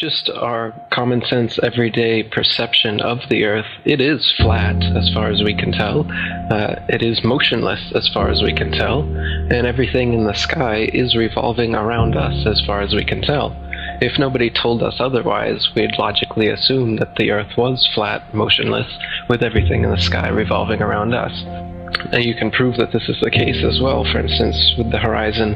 Just our common sense, everyday perception of the Earth, it is flat as far as we can tell. It is motionless as far as we can tell. And everything in the sky is revolving around us as far as we can tell. If nobody told us otherwise, we'd logically assume that the Earth was flat, motionless, with everything in the sky revolving around us. And you can prove that this is the case as well, for instance, with the horizon.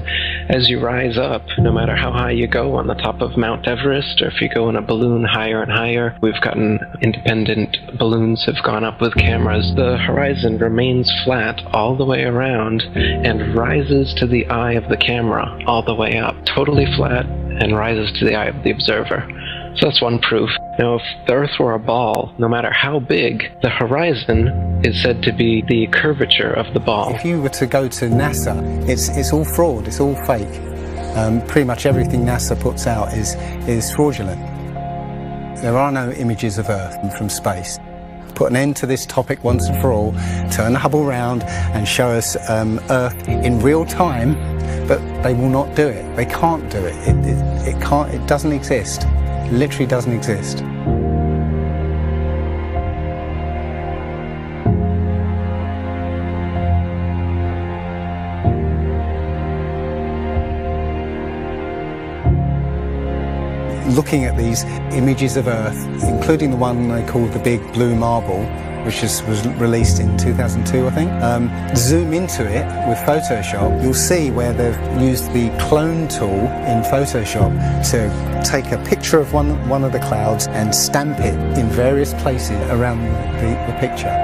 As you rise up, no matter how high you go on the top of Mount Everest, or if you go in a balloon higher and higher, we've gotten independent balloons have gone up with cameras, the horizon remains flat all the way around and rises to the eye of the camera all the way up. Totally flat and rises to the eye of the observer. So that's one proof. Now, if the Earth were a ball, no matter how big, the horizon is said to be the curvature of the ball. If you were to go to NASA, it's all fraud, it's all fake. Pretty much everything NASA puts out is fraudulent. There are no images of Earth from space. Put an end to this topic once and for all, turn the Hubble round and show us Earth in real time, but they will not do it. They can't do it. It doesn't exist. It literally doesn't exist. Looking at these images of Earth, including the one they call the Big Blue Marble, which was released in 2002, I think. Zoom into it with Photoshop, you'll see where they've used the clone tool in Photoshop to take a picture of one of the clouds and stamp it in various places around the picture.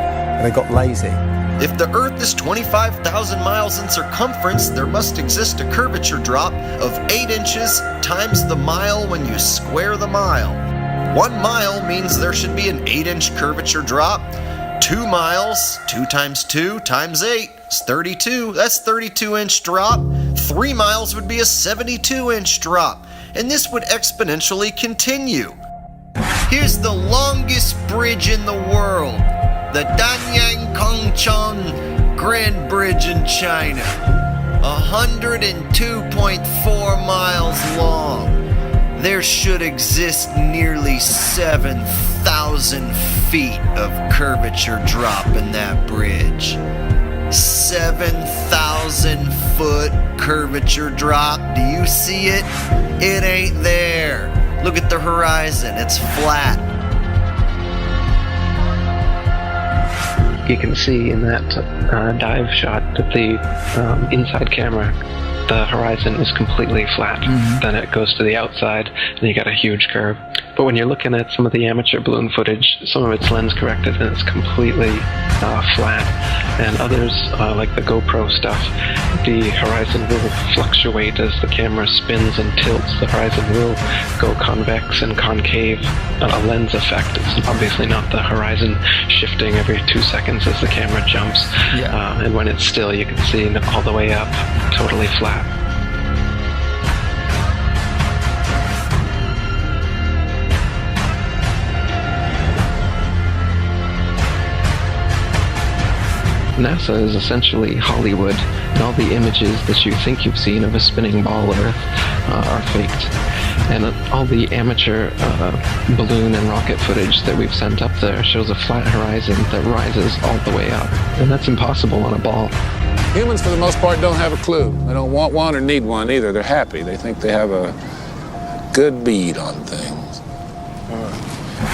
They got lazy. If the Earth is 25,000 miles in circumference, there must exist a curvature drop of 8 inches times the mile when you square the mile. 1 mile means there should be an 8-inch curvature drop. 2 miles, 2 times 2 times 8 is 32. That's 32-inch drop. 3 miles would be a 72-inch drop. And this would exponentially continue. Here's the longest bridge in the world. The Danyang Kongchon Grand Bridge in China. 102.4 miles long. There should exist nearly 7,000 feet of curvature drop in that bridge. 7,000 foot curvature drop. Do you see it? It ain't there. Look at the horizon. It's flat. You can see in that dive shot that the inside camera, the horizon is completely flat. Then it goes to the outside and you got a huge curve. But when you're looking at some of the amateur balloon footage, some of it's lens corrected and it's completely flat. And others, like the GoPro stuff, the horizon will fluctuate as the camera spins and tilts. The horizon will go convex and concave, a lens effect. It's obviously not the horizon shifting every 2 seconds as the camera jumps. And when it's still, you can see all the way up, totally flat. NASA is essentially Hollywood, and all the images that you think you've seen of a spinning ball Earth are faked. And all the amateur balloon and rocket footage that we've sent up there shows a flat horizon that rises all the way up. And that's impossible on a ball. Humans, for the most part, don't have a clue. They don't want one or need one either. They're happy. They think they have a good bead on things.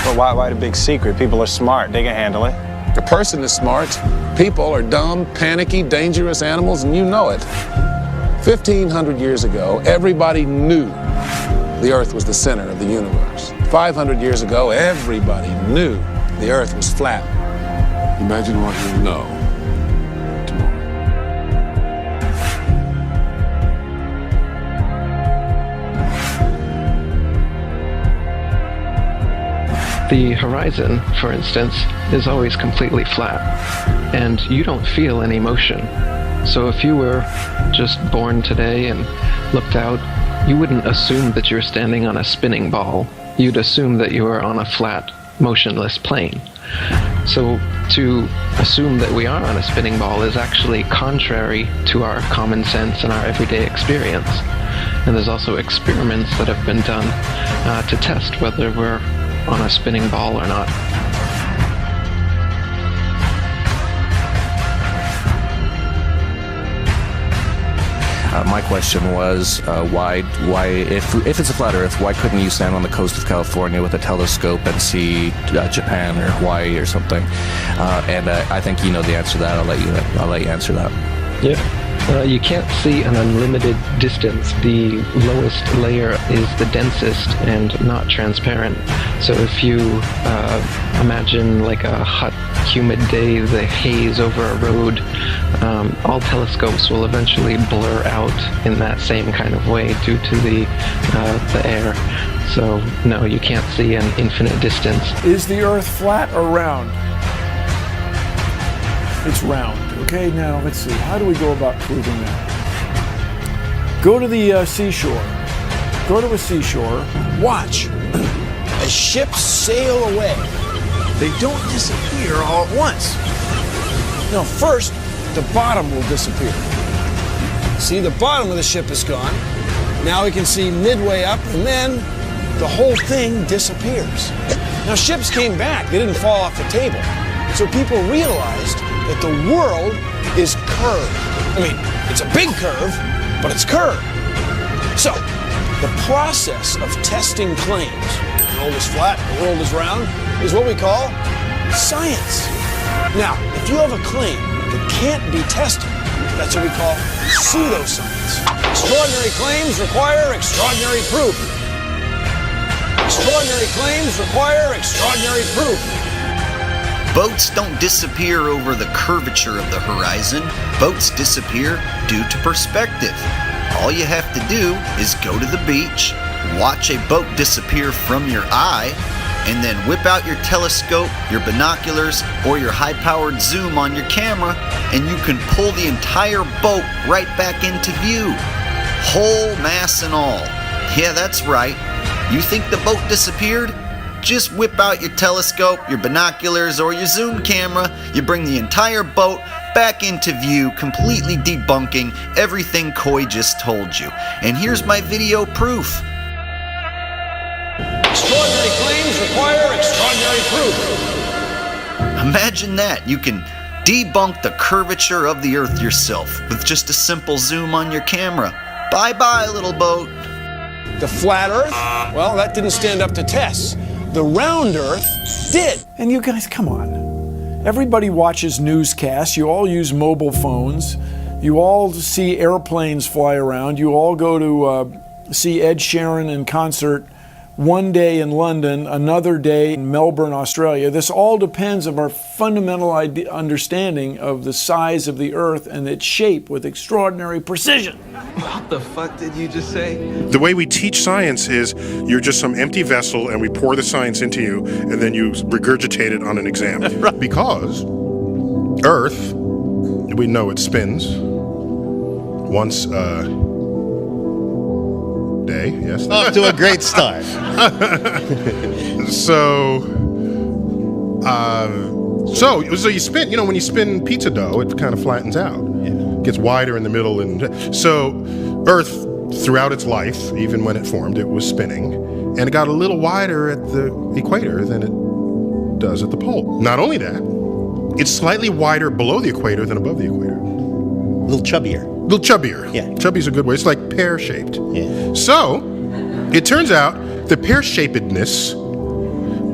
But why the big secret? People are smart. They can handle it. A person is smart. People are dumb, panicky, dangerous animals, and you know it. 1,500 years ago, everybody knew the Earth was the center of the universe. 500 years ago, everybody knew the Earth was flat. Imagine what you know tomorrow. The horizon, for instance, is always completely flat, and you don't feel any motion. So if you were just born today and looked out, you wouldn't assume that you're standing on a spinning ball. You'd assume that you were on a flat motionless plane. So to assume that we are on a spinning ball is actually contrary to our common sense and our everyday experience. And there's also experiments that have been done to test whether we're on a spinning ball or not. My question was, why, if it's a flat Earth, why couldn't you stand on the coast of California with a telescope and see Japan or Hawaii or something? And I think you know the answer to that. I'll let you answer that. Yeah. You can't see an unlimited distance. The lowest layer is the densest and not transparent. So if you imagine like a hot, humid day, the haze over a road, all telescopes will eventually blur out in that same kind of way due to the air. So no, you can't see an infinite distance. Is the Earth flat or round? It's round. Okay, now let's see. How do we go about proving that? Go to the seashore. Go to a seashore. Watch as ships sail away. They don't disappear all at once. No, first, the bottom will disappear. See, the bottom of the ship is gone. Now we can see midway up, and then the whole thing disappears. Now, ships came back. They didn't fall off the table. So people realized that the world is curved. I mean, it's a big curve, but it's curved. So, the process of testing claims, the world is flat, the world is round, is what we call science. Now, if you have a claim that can't be tested, that's what we call pseudoscience. Extraordinary claims require extraordinary proof. Extraordinary claims require extraordinary proof. Boats don't disappear over the curvature of the horizon. Boats disappear due to perspective. All you have to do is go to the beach, watch a boat disappear from your eye, and then whip out your telescope, your binoculars, or your high-powered zoom on your camera, and you can pull the entire boat right back into view. Whole mass and all. Yeah, that's right. You think the boat disappeared? Just whip out your telescope, your binoculars, or your zoom camera. You bring the entire boat back into view, completely debunking everything Coy just told you. And here's my video proof. Extraordinary claims require extraordinary proof. Imagine that. You can debunk the curvature of the Earth yourself with just a simple zoom on your camera. Bye-bye, little boat. The flat Earth? Well, that didn't stand up to tests. The round Earth did. And you guys, come on. Everybody watches newscasts. You all use mobile phones. You all see airplanes fly around. You all go to see Ed Sheeran in concert one day in London, another day in Melbourne, Australia. This all depends on our fundamental understanding of the size of the Earth and its shape with extraordinary precision. What the fuck did you just say? The way we teach science is you're just some empty vessel and we pour the science into you and then you regurgitate it on an exam. Right. Because Earth, we know it spins once day, yes. Off to a great start. So you spin, when you spin pizza dough, it kind of flattens out. Yeah. Gets wider in the middle. And so Earth, throughout its life, even when it formed, it was spinning. And it got a little wider at the equator than it does at the pole. Not only that, it's slightly wider below the equator than above the equator. A little chubbier. Yeah. Chubby's a good word. It's like pear-shaped. Yeah. So, it turns out the pear-shapedness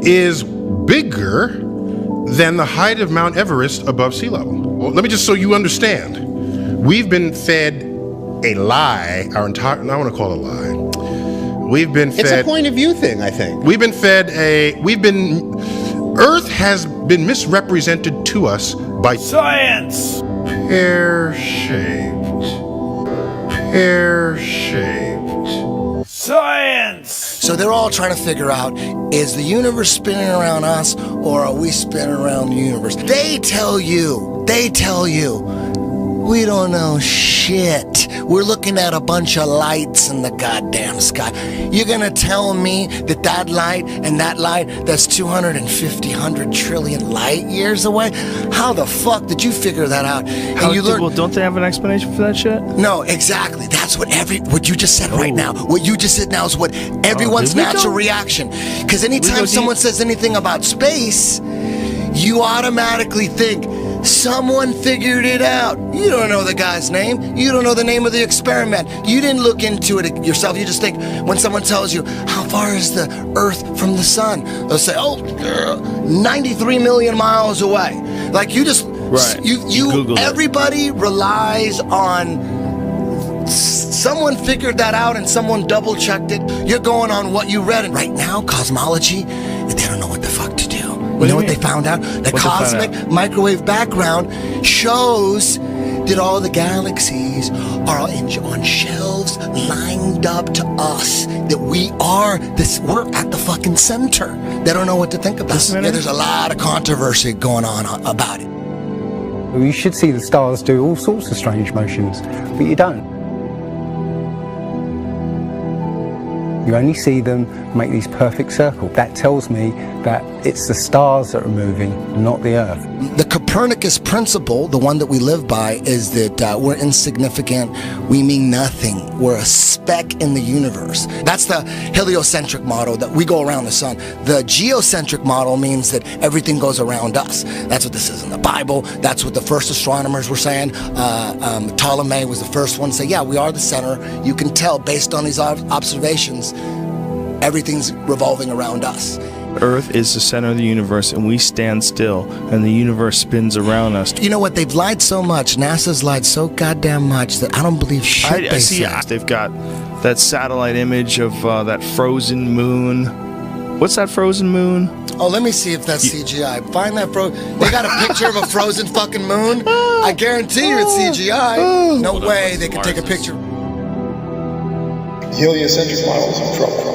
is bigger than the height of Mount Everest above sea level. Well, let me just so you understand. We've been fed a lie our entire... I want to call it a lie. We've been fed... It's a point of view thing, I think. Earth has been misrepresented to us by... Science! Pear-shaped. Science! So they're all trying to figure out, is the universe spinning around us or are we spinning around the universe? They tell you, We don't know shit. We're looking at a bunch of lights in the goddamn sky. You're gonna tell me that that light and that light that's 250, 100 trillion light years away? How the fuck did you figure that out? Well, don't they have an explanation for that shit? No, exactly. That's what you just said right now. What you just said now is what everyone's natural reaction. Because anytime someone says anything about space, you automatically think someone figured it out. You don't know the guy's name. You don't know the name of the experiment. You didn't look into it yourself. You just think when someone tells you, how far is the Earth from the sun? They'll say, 93 million miles away. Like you just, everybody relies on someone figured that out and someone double checked it. You're going on what you read. And right now, cosmology, they don't know what the fuck to do. You know what they found out? The cosmic microwave background shows that all the galaxies are on shelves lined up to us. That we're at the fucking center. They don't know what to think about. Yeah, there's a lot of controversy going on about it. You should see the stars do all sorts of strange motions, but you don't. You only see them make these perfect circles. That tells me that it's the stars that are moving, not the Earth. The Copernicus principle, the one that we live by, is that we're insignificant, we mean nothing, we're a speck in the universe. That's the heliocentric model, that we go around the sun. The geocentric model means that everything goes around us. That's what this is in the Bible. That's what the first astronomers were saying. Ptolemy was the first one to say, yeah, we are the center. You can tell based on these observations, everything's revolving around us. Earth is the center of the universe, and we stand still, and the universe spins around us. You know what? They've lied so much. NASA's lied so goddamn much that I don't believe shit they say. They've got that satellite image of that frozen moon. What's that frozen moon? Oh, let me see if that's CGI. Find that They got a picture of a frozen fucking moon? I guarantee you it's CGI. No way they could take a picture. Heliocentric models in trouble.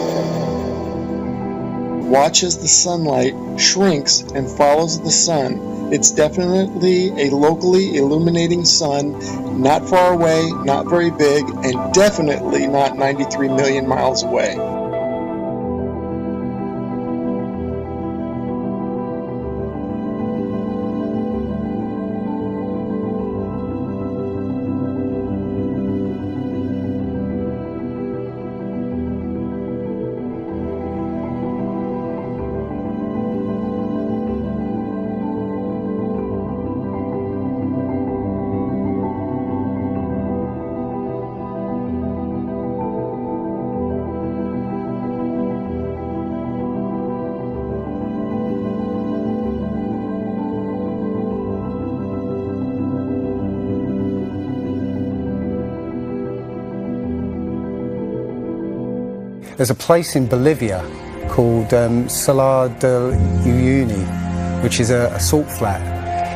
Watch as the sunlight shrinks and follows the sun. It's definitely a locally illuminating sun, not far away, not very big, and definitely not 93 million miles away. There's a place in Bolivia called Salar de Uyuni, which is a salt flat.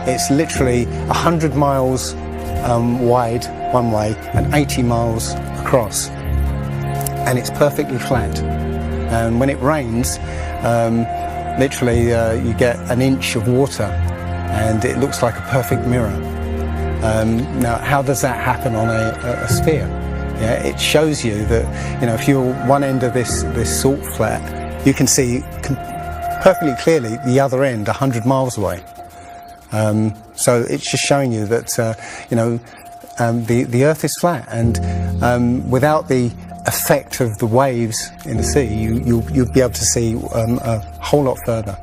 It's literally 100 miles wide one way and 80 miles across. And it's perfectly flat. And when it rains, literally you get an inch of water and it looks like a perfect mirror. Now, how does that happen on a sphere? Yeah, it shows you that, if you're one end of this salt flat, you can see perfectly clearly the other end 100 miles away. So it's just showing you that, the Earth is flat, and without the effect of the waves in the sea, you'll be able to see a whole lot further.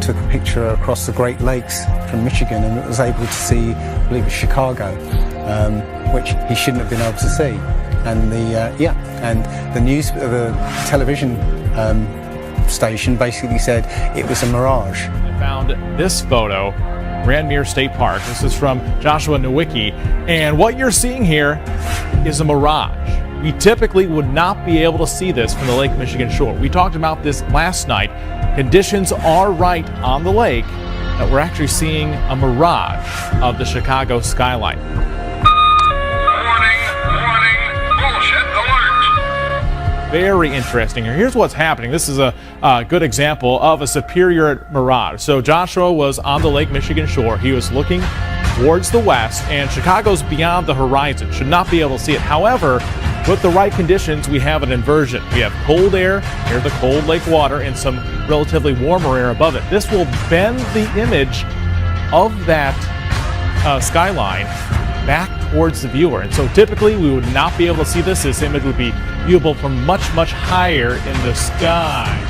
Took a picture across the Great Lakes from Michigan and was able to see, I believe it was Chicago, which he shouldn't have been able to see. And the television station basically said it was a mirage. I found this photo, Randmere State Park. This is from Joshua Nowicki, and what you're seeing here is a mirage. We typically would not be able to see this from the Lake Michigan shore. We talked about this last night. Conditions are right on the lake that we're actually seeing a mirage of the Chicago skyline. Warning, bullshit alert. very interesting here. Here's what's happening. This is a good example of a superior mirage. So Joshua was on the Lake Michigan shore. He was looking towards the west, and Chicago's beyond the horizon. Should not be able to see it. However, with the right conditions, we have an inversion. We have cold air near the cold lake water and some relatively warmer air above it. This will bend the image of that skyline back towards the viewer. And so typically we would not be able to see this. This image would be viewable from much, much higher in the sky.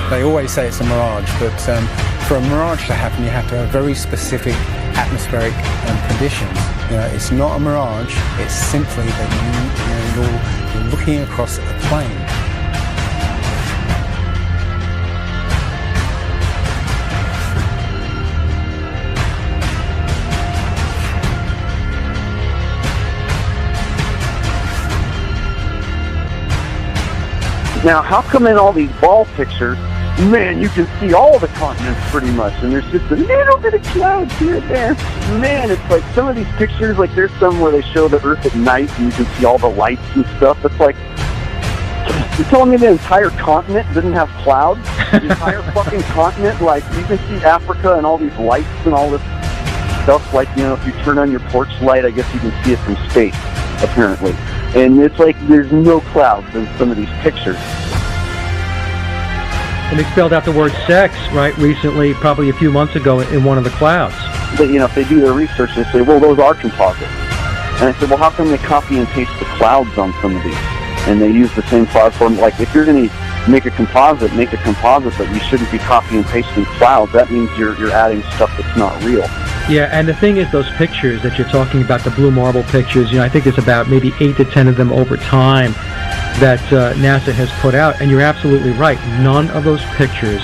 They always say it's a mirage, but for a mirage to happen, you have to have very specific atmospheric conditions. It's not a mirage, it's simply that you're looking across a plane. Now, how come in all these ball pictures, man, you can see all the continents pretty much, and there's just a little bit of clouds here and there. Man, it's like some of these pictures, like there's some where they show the Earth at night and you can see all the lights and stuff. It's like, you're telling me the entire continent didn't have clouds? The entire fucking continent, like you can see Africa and all these lights and all this stuff. Like, if you turn on your porch light, I guess you can see it from space, apparently. And it's like there's no clouds in some of these pictures. And they spelled out the word sex, right, recently, probably a few months ago in one of the clouds. But, if they do their research, they say, well, those are composites. And I said, well, how come they copy and paste the clouds on some of these? And they use the same cloud form. Like, if you're going to make a composite, but you shouldn't be copying and pasting clouds. That means you're adding stuff that's not real. Yeah, and the thing is, those pictures that you're talking about, the blue marble pictures, I think there's about maybe 8 to 10 of them over time that NASA has put out, and you're absolutely right. None of those pictures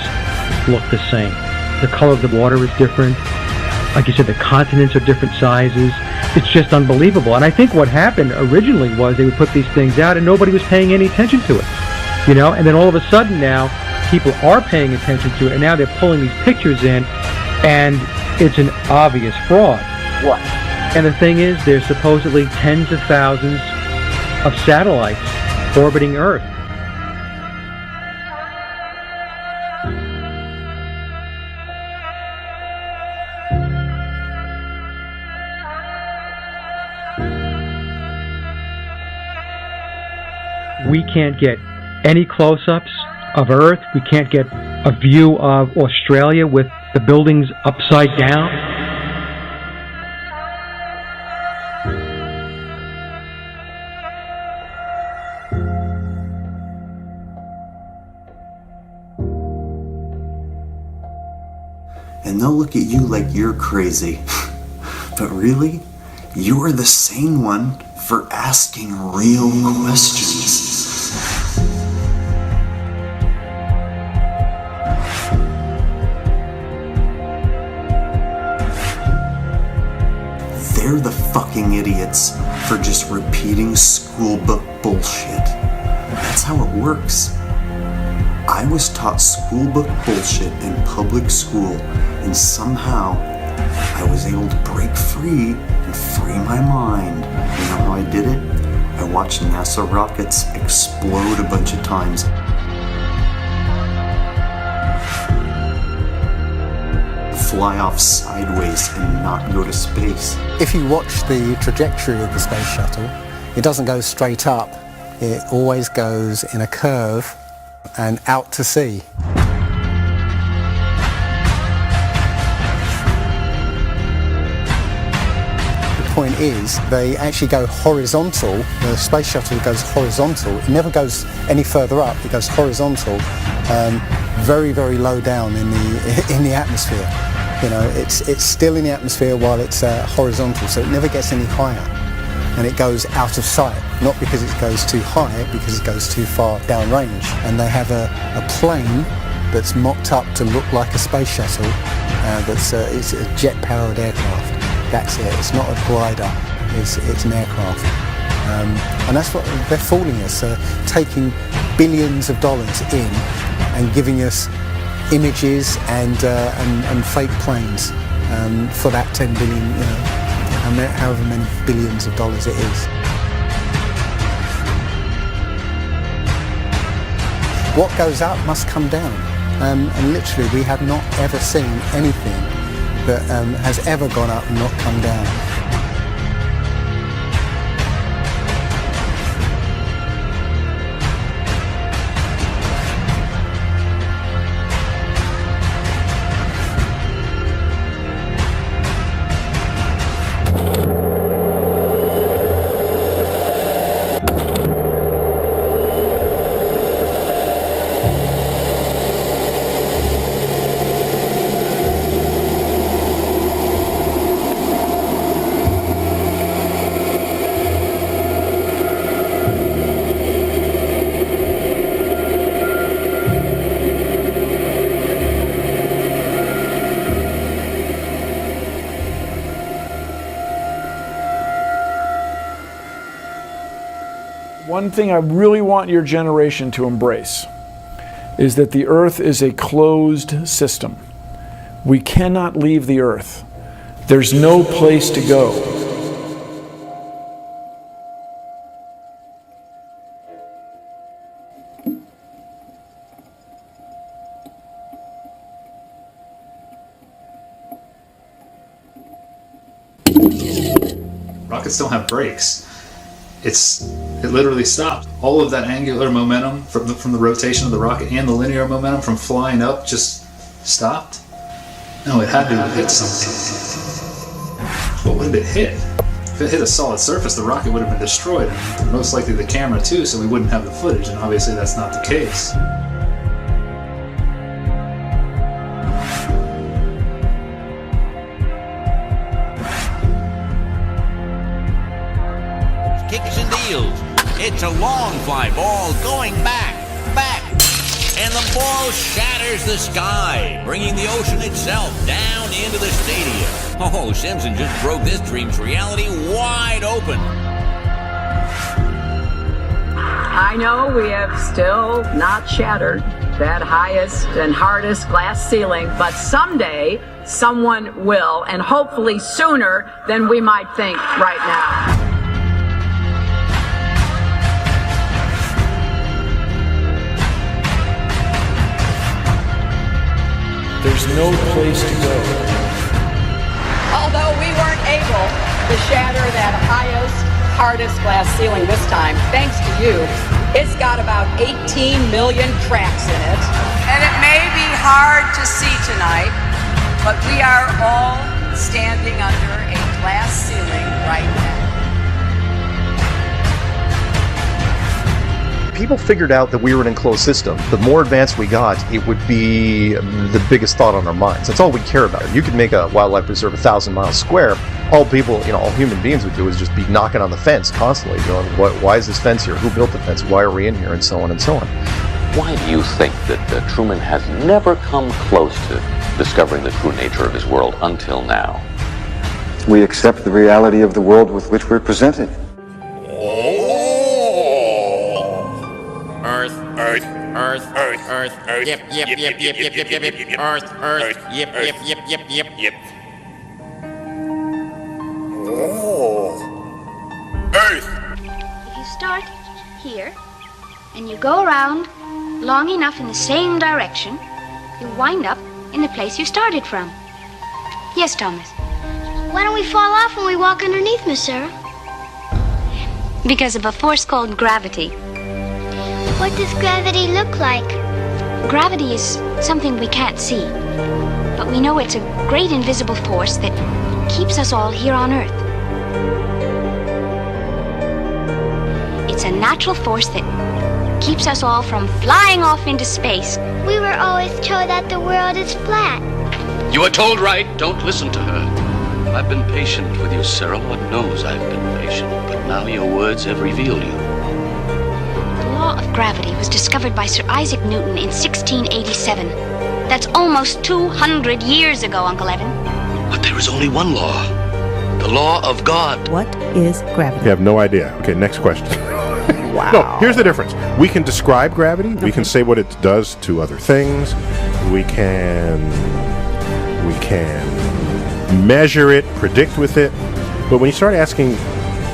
look the same. The color of the water is different. Like you said, the continents are different sizes. It's just unbelievable. And I think what happened originally was they would put these things out and nobody was paying any attention to it. And then all of a sudden now, people are paying attention to it, and now they're pulling these pictures in, and it's an obvious fraud. What? And the thing is, there's supposedly tens of thousands of satellites orbiting Earth. We can't get any close-ups of Earth. We can't get a view of Australia with the buildings upside down. And they'll look at you like you're crazy. But really, you're the sane one for asking real questions. They're the fucking idiots for just repeating school book bullshit. That's how it works. I was taught school book bullshit in public school, and somehow I was able to break free and free my mind. You know how I did it? I watched NASA rockets explode a bunch of times. Fly off sideways and not go to space. If you watch the trajectory of the space shuttle, it doesn't go straight up. It always goes in a curve and out to sea. The point is, they actually go horizontal. The space shuttle goes horizontal. It never goes any further up. It goes horizontal, very, very low down in the atmosphere. It's still in the atmosphere while it's horizontal, so it never gets any higher. And it goes out of sight, not because it goes too high, because it goes too far downrange. And they have a plane that's mocked up to look like a space shuttle. It's a jet-powered aircraft. That's it. It's not a glider. It's an aircraft. And that's what they're fooling us, taking billions of dollars in and giving us images and fake planes for that $10 billion however many billions of dollars it is. What goes up must come down. And literally, we have not ever seen anything that has ever gone up and not come down. One thing I really want your generation to embrace is that the Earth is a closed system. We cannot leave the Earth. There's no place to go. Rockets don't have brakes. It literally stopped. All of that angular momentum from the rotation of the rocket and the linear momentum from flying up just stopped. No, it had to have hit something. But what did it hit? If it hit a solid surface, the rocket would have been destroyed, and most likely the camera too, so we wouldn't have the footage, and obviously that's not the case. Kicks and deals. It's a long fly ball going back, and the ball shatters the sky, bringing the ocean itself down into the stadium. Oh, Simpson just broke this dream's reality wide open. I know we have still not shattered that highest and hardest glass ceiling, but someday someone will, and hopefully sooner than we might think right now. There's no place to go. Although we weren't able to shatter that highest, hardest glass ceiling this time, thanks to you, it's got about 18 million cracks in it. And it may be hard to see tonight, but we are all standing under a glass ceiling right now. People figured out that we were an enclosed system. The more advanced we got, it would be the biggest thought on our minds. That's all we care about. You could make a wildlife preserve 1,000 miles square. All people, all human beings would do is just be knocking on the fence constantly, going, why is this fence here? Who built the fence? Why are we in here? And so on and so on. Why do you think that Truman has never come close to discovering the true nature of his world until now? We accept the reality of the world with which we're presented. Earth, yep, Earth, yep. Oh. Earth! If you start here, and you go around long enough in the same direction, you wind up in the place you started from. Yes, Thomas? Why don't we fall off when we walk underneath, Miss Sarah? Because of a force called gravity. What does gravity look like? Gravity is something we can't see, but we know it's a great invisible force that keeps us all here on Earth. It's a natural force that keeps us all from flying off into space. We were always told that the world is flat. You are told right. Don't listen to her. I've been patient with you, Sarah. Lord knows I've been patient, but now your words have revealed you. The law of gravity was discovered by Sir Isaac Newton in 1687. That's almost 200 years ago, Uncle Evan. But there is only one law. The law of God. What is gravity? You have no idea. Okay, next question. Wow. No, here's the difference. We can describe gravity. Okay. We can say what it does to other things. We can measure it, predict with it. But when you start asking,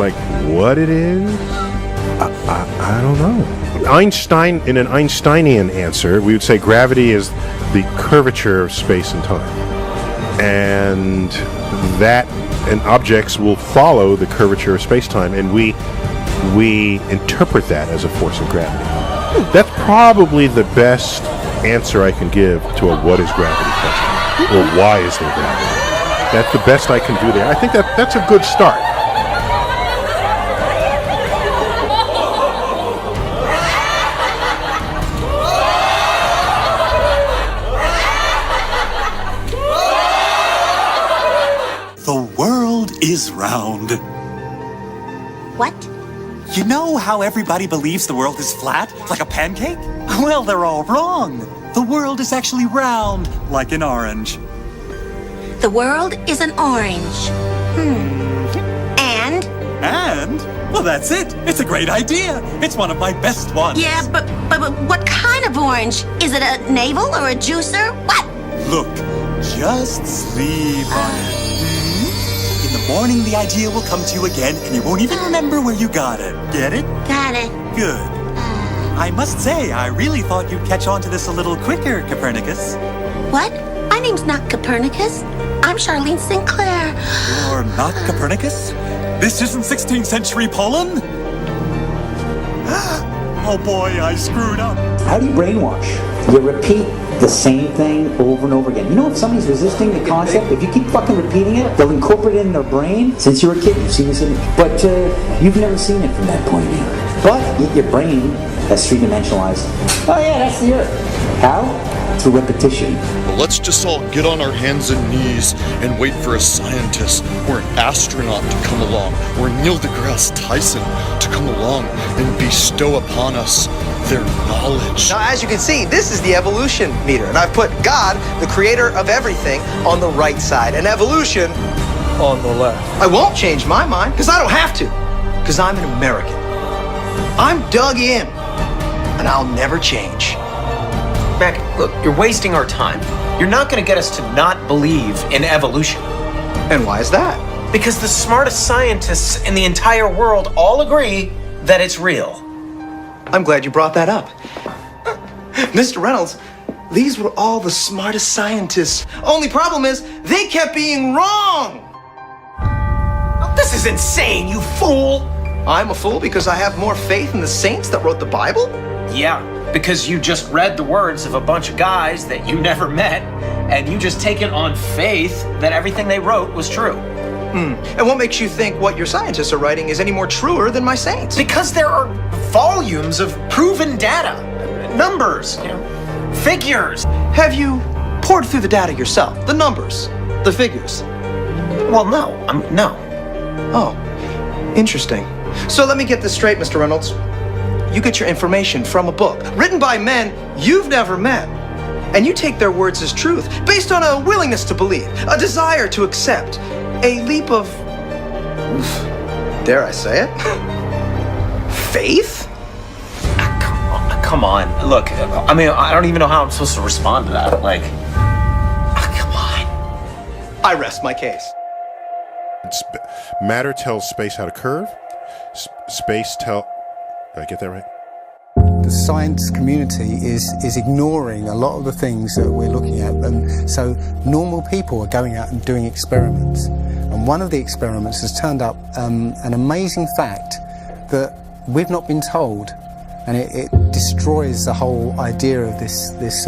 like, what it is, I don't know. Einstein, in an Einsteinian answer, we would say gravity is the curvature of space and time. And objects will follow the curvature of space-time, and we interpret that as a force of gravity. That's probably the best answer I can give to a what is gravity question, or why is there gravity. That's the best I can do there. I think that's a good start. The world is round. What? You know how everybody believes the world is flat, like a pancake? Well, they're all wrong. The world is actually round, like an orange. The world is an orange. And? And? Well, that's it. It's a great idea. It's one of my best ones. Yeah, but what kind of orange? Is it a navel or a juicer? What? Look, just sleep on it. In the morning, the idea will come to you again, and you won't even remember where you got it. Get it? Got it. Good. I must say, I really thought you'd catch on to this a little quicker, Copernicus. What? My name's not Copernicus. I'm Charlene Sinclair. You're not Copernicus? This isn't 16th century Poland? Oh boy, I screwed up. How do you brainwash? You repeat the same thing over and over again. You know, if somebody's resisting the concept, if you keep fucking repeating it, they'll incorporate it in their brain. Since you were a kid, you've seen this image. But you've never seen it from that point of view. But your brain has three-dimensionalized. Oh yeah, that's the Earth. How? Through repetition. Well, let's just all get on our hands and knees and wait for a scientist or an astronaut to come along, or Neil deGrasse Tyson to come along and bestow upon us their knowledge. Now, as you can see, this is the evolution meter, and I've put God, the creator of everything, on the right side, and evolution on the left. I won't change my mind, because I don't have to, because I'm an American. I'm dug in, and I'll never change. Mac, look, you're wasting our time. You're not going to get us to not believe in evolution. And why is that? Because the smartest scientists in the entire world all agree that it's real. I'm glad you brought that up. Mr. Reynolds, these were all the smartest scientists. Only problem is, they kept being wrong! Oh, this is insane, you fool! I'm a fool because I have more faith in the saints that wrote the Bible? Yeah, because you just read the words of a bunch of guys that you never met, and you just take it on faith that everything they wrote was true. And what makes you think what your scientists are writing is any more truer than my saints? Because there are volumes of proven data, numbers, figures. Have you poured through the data yourself? The numbers, the figures? Well, no. No. Oh, interesting. So let me get this straight, Mr. Reynolds. You get your information from a book written by men you've never met, and you take their words as truth based on a willingness to believe, a desire to accept, a leap of, dare I say it, faith? Come on. Look, I mean, I don't even know how I'm supposed to respond to that. Like, come on. I rest my case. Matter tells space how to curve. Space tell... Did I get that right? The science community is ignoring a lot of the things that we're looking at, and so normal people are going out and doing experiments. And one of the experiments has turned up an amazing fact that we've not been told, and it destroys the whole idea of this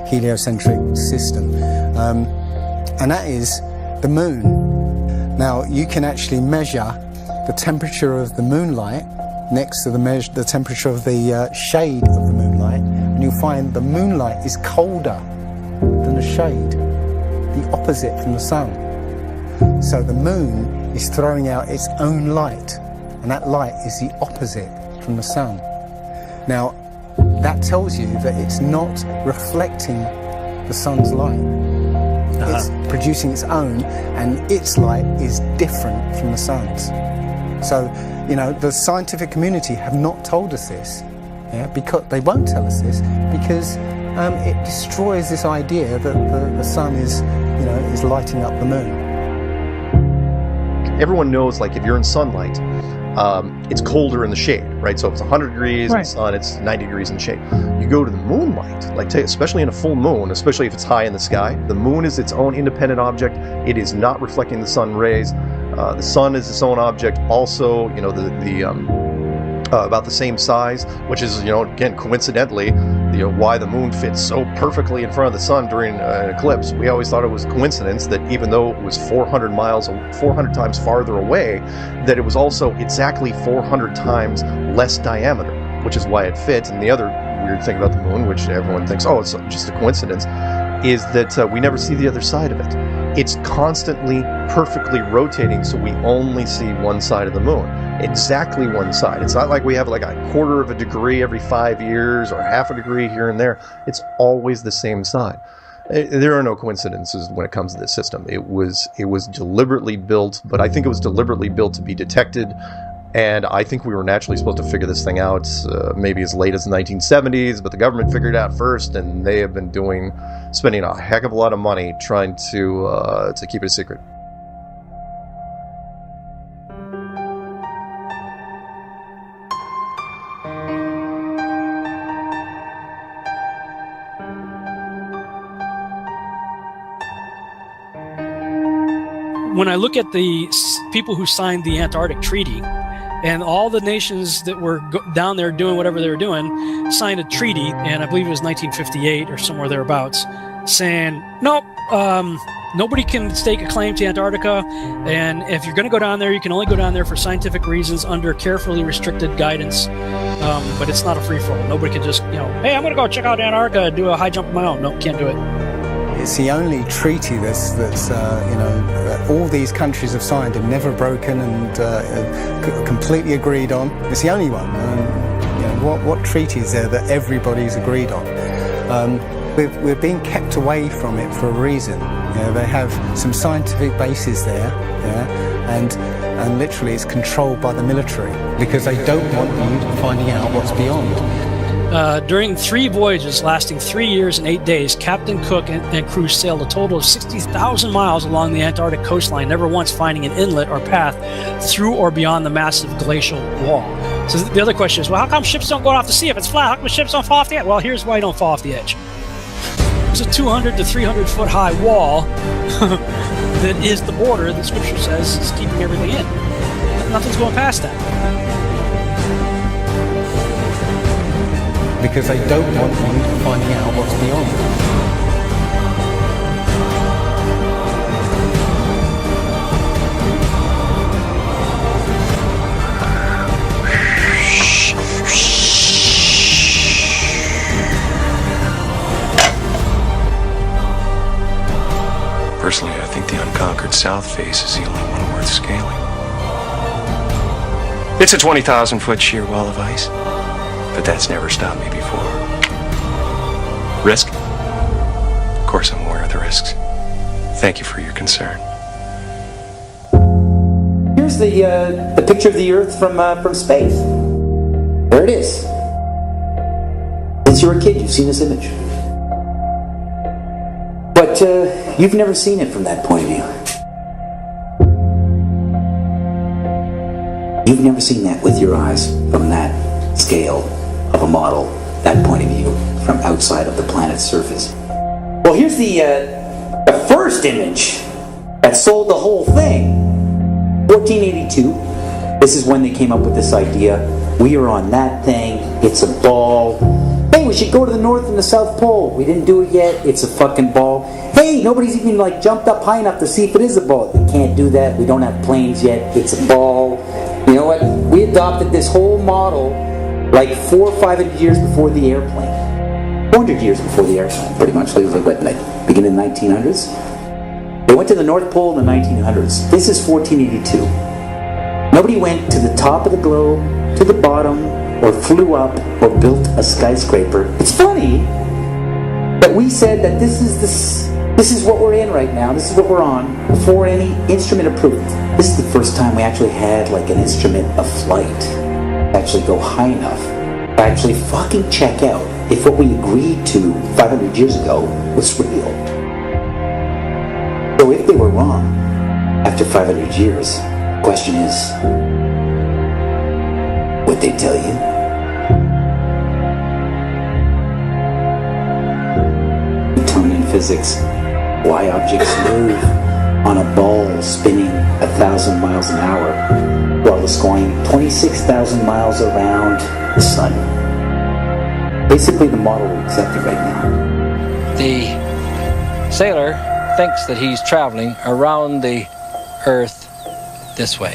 heliocentric system, and that is the moon. Now, you can actually measure the temperature of the moonlight next to the temperature of the shade of the moonlight, and you'll find the moonlight is colder than the shade, the opposite from the sun. So the moon is throwing out its own light, and that light is the opposite from the sun. Now, that tells you that it's not reflecting the sun's light. It's producing its own, and its light is different from the sun's. So, you know, the scientific community have not told us this, because they won't tell us this, because it destroys this idea that the sun is, is lighting up the moon. everyone knows, like, if you're in sunlight, it's colder in the shade, right? So if it's 100 degrees in the sun, it's 90 degrees in the shade. You go to the moonlight, like especially in a full moon, especially if it's high in the sky, the moon is its own independent object. It is not reflecting the sun rays. The sun is its own object. Also, you know, about the same size, which is, you know, again, coincidentally, you know, why the moon fits so perfectly in front of the sun during an eclipse. We always thought it was coincidence that even though it was 400 times farther away, that it was also exactly 400 times less diameter, which is why it fits. And the other weird thing about the moon, which everyone thinks, oh, it's just a coincidence, is that we never see the other side of it. It's constantly perfectly rotating, so we only see one side of the moon. Exactly one side. It's not like we have like a quarter of a degree every 5 years or half a degree here and there. It's always the same side. There are no coincidences when it comes to this system. It was deliberately built, but I think it was deliberately built to be detected. And I think we were naturally supposed to figure this thing out maybe as late as the 1970s, but the government figured it out first, and they have been spending a heck of a lot of money trying to keep it a secret. When I look at the people who signed the Antarctic Treaty, and all the nations that were down there doing whatever they were doing signed a treaty, and I believe it was 1958 or somewhere thereabouts, saying, nope, nobody can stake a claim to Antarctica, and if you're going to go down there, you can only go down there for scientific reasons under carefully restricted guidance, but it's not a free-for-all. Nobody can just, hey, I'm going to go check out Antarctica and do a high jump of my own. No, can't do it. It's the only treaty that's all these countries have signed and never broken and completely agreed on. It's the only one. What treaty is there that everybody's agreed on? We're being kept away from it for a reason. They have some scientific bases there, and literally it's controlled by the military because they don't want you finding out what's beyond. During 3 voyages lasting 3 years and 8 days, Captain Cook and crew sailed a total of 60,000 miles along the Antarctic coastline, never once finding an inlet or path through or beyond the massive glacial wall. So the other question is, well, how come ships don't go off the sea if it's flat? How come ships don't fall off the edge? Well, here's why you don't fall off the edge. There's a 200 to 300 foot high wall that is the border that Scripture says is keeping everything in. Nothing's going past that. Because they don't want you finding out what's beyond. Personally, I think the unconquered south face is the only one worth scaling. It's a 20,000 foot sheer wall of ice. But that's never stopped me before. Risk? Of course I'm aware of the risks. Thank you for your concern. Here's the picture of the Earth from space. There it is. Since you were a kid, you've seen this image. But you've never seen it from that point of view. You've never seen that with your eyes from that scale of a model, that point of view, from outside of the planet's surface. Well, here's the first image that sold the whole thing. 1482. This is when they came up with this idea. We are on that thing. It's a ball. Hey, we should go to the North and the South Pole. We didn't do it yet. It's a fucking ball. Hey, nobody's even jumped up high enough to see if it is a ball. We can't do that. We don't have planes yet. It's a ball. You know what? We adopted this whole model like 400 or 500 years before the airplane. 400 years before the airplane, pretty much. It was like beginning of the 1900s. They went to the North Pole in the 1900s. This is 1482. Nobody went to the top of the globe, to the bottom, or flew up, or built a skyscraper. It's funny that we said that this is what we're in right now. This is what we're on before any instrument approved. This is the first time we actually had like an instrument of flight. Actually go high enough to actually fucking check out if what we agreed to 500 years ago was real. So if they were wrong after 500 years, Question is, what they tell you? Newtonian physics, why objects move on a ball spinning 1,000 miles an hour while it's going 26,000 miles around the sun. Basically the model we accepted right now. The sailor thinks that he's traveling around the Earth this way,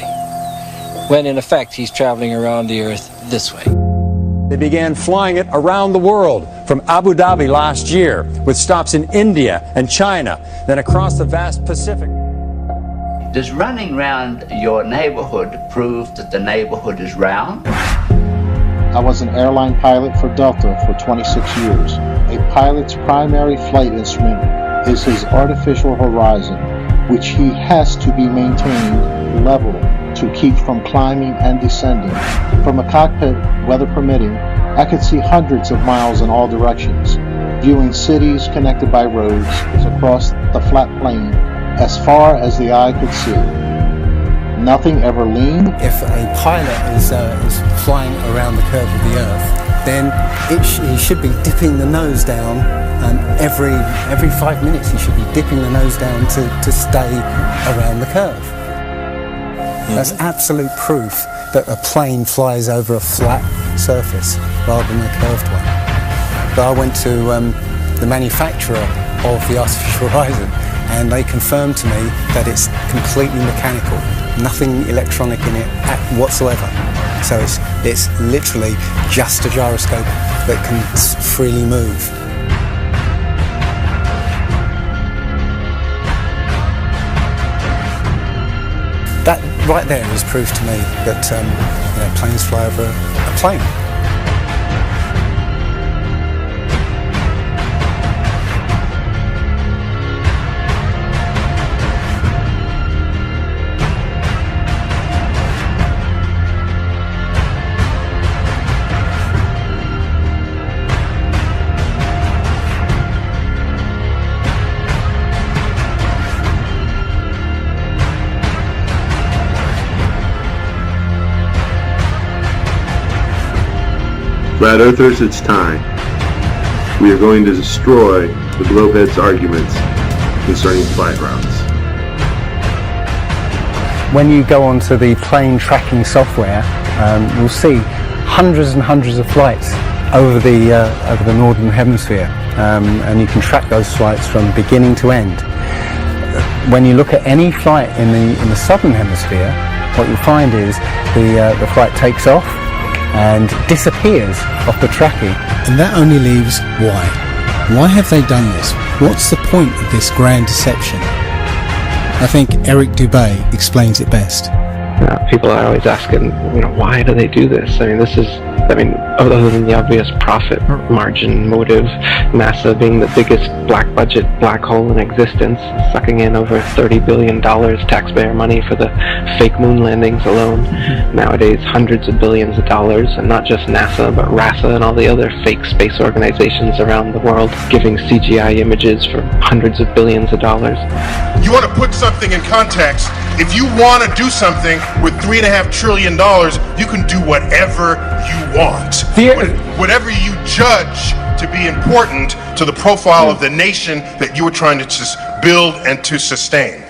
when in effect he's traveling around the Earth this way. They began flying it around the world from Abu Dhabi last year, with stops in India and China, then across the vast Pacific. Does running round your neighborhood prove that the neighborhood is round? I was an airline pilot for Delta for 26 years. A pilot's primary flight instrument is his artificial horizon, which he has to be maintained level to keep from climbing and descending. From a cockpit, weather permitting, I could see hundreds of miles in all directions, viewing cities connected by roads across the flat plain as far as the eye could see. Nothing ever leaned. If a pilot is flying around the curve of the Earth, then he should be dipping the nose down, and every 5 minutes he should be dipping the nose down to stay around the curve. That's absolute proof that a plane flies over a flat surface rather than a curved one. But I went to the manufacturer of the artificial horizon, and they confirmed to me that it's completely mechanical, nothing electronic in it whatsoever. So it's literally just a gyroscope that can freely move. That right there is proof to me that planes fly over a plane. Flat Earthers, it's time. We are going to destroy the Glowheads' arguments concerning flight routes. When you go onto the plane tracking software, you'll see hundreds and hundreds of flights over the northern hemisphere, and you can track those flights from beginning to end. When you look at any flight in the southern hemisphere, what you'll find is the flight takes off and disappears off the tracking. And that only leaves why. Why have they done this? What's the point of this grand deception? I think Eric Dubay explains it best. People are always asking, why do they do this? Other than the obvious profit margin motive, NASA being the biggest black budget black hole in existence, sucking in over $30 billion taxpayer money for the fake moon landings alone. Nowadays, hundreds of billions of dollars, and not just NASA, but RASA and all the other fake space organizations around the world giving CGI images for hundreds of billions of dollars. You want to put something in context. If you want to do something with $3.5 trillion, you can do whatever you want. Whatever you judge to be important to the profile of the nation that you are trying to build and to sustain.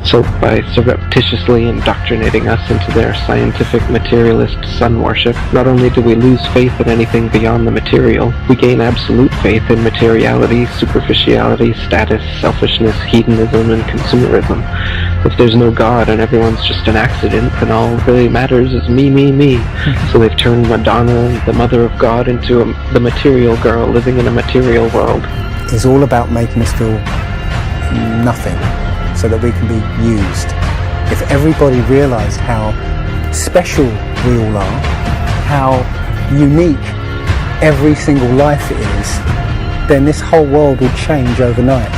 So by surreptitiously indoctrinating us into their scientific materialist sun worship, not only do we lose faith in anything beyond the material, we gain absolute faith in materiality, superficiality, status, selfishness, hedonism, and consumerism. If there's no God and everyone's just an accident, then all that really matters is me, me, me. So they've turned Madonna, the mother of God, into the material girl living in a material world. It's all about making us feel nothing, so that we can be used. If everybody realised how special we all are, how unique every single life is, then this whole world would change overnight.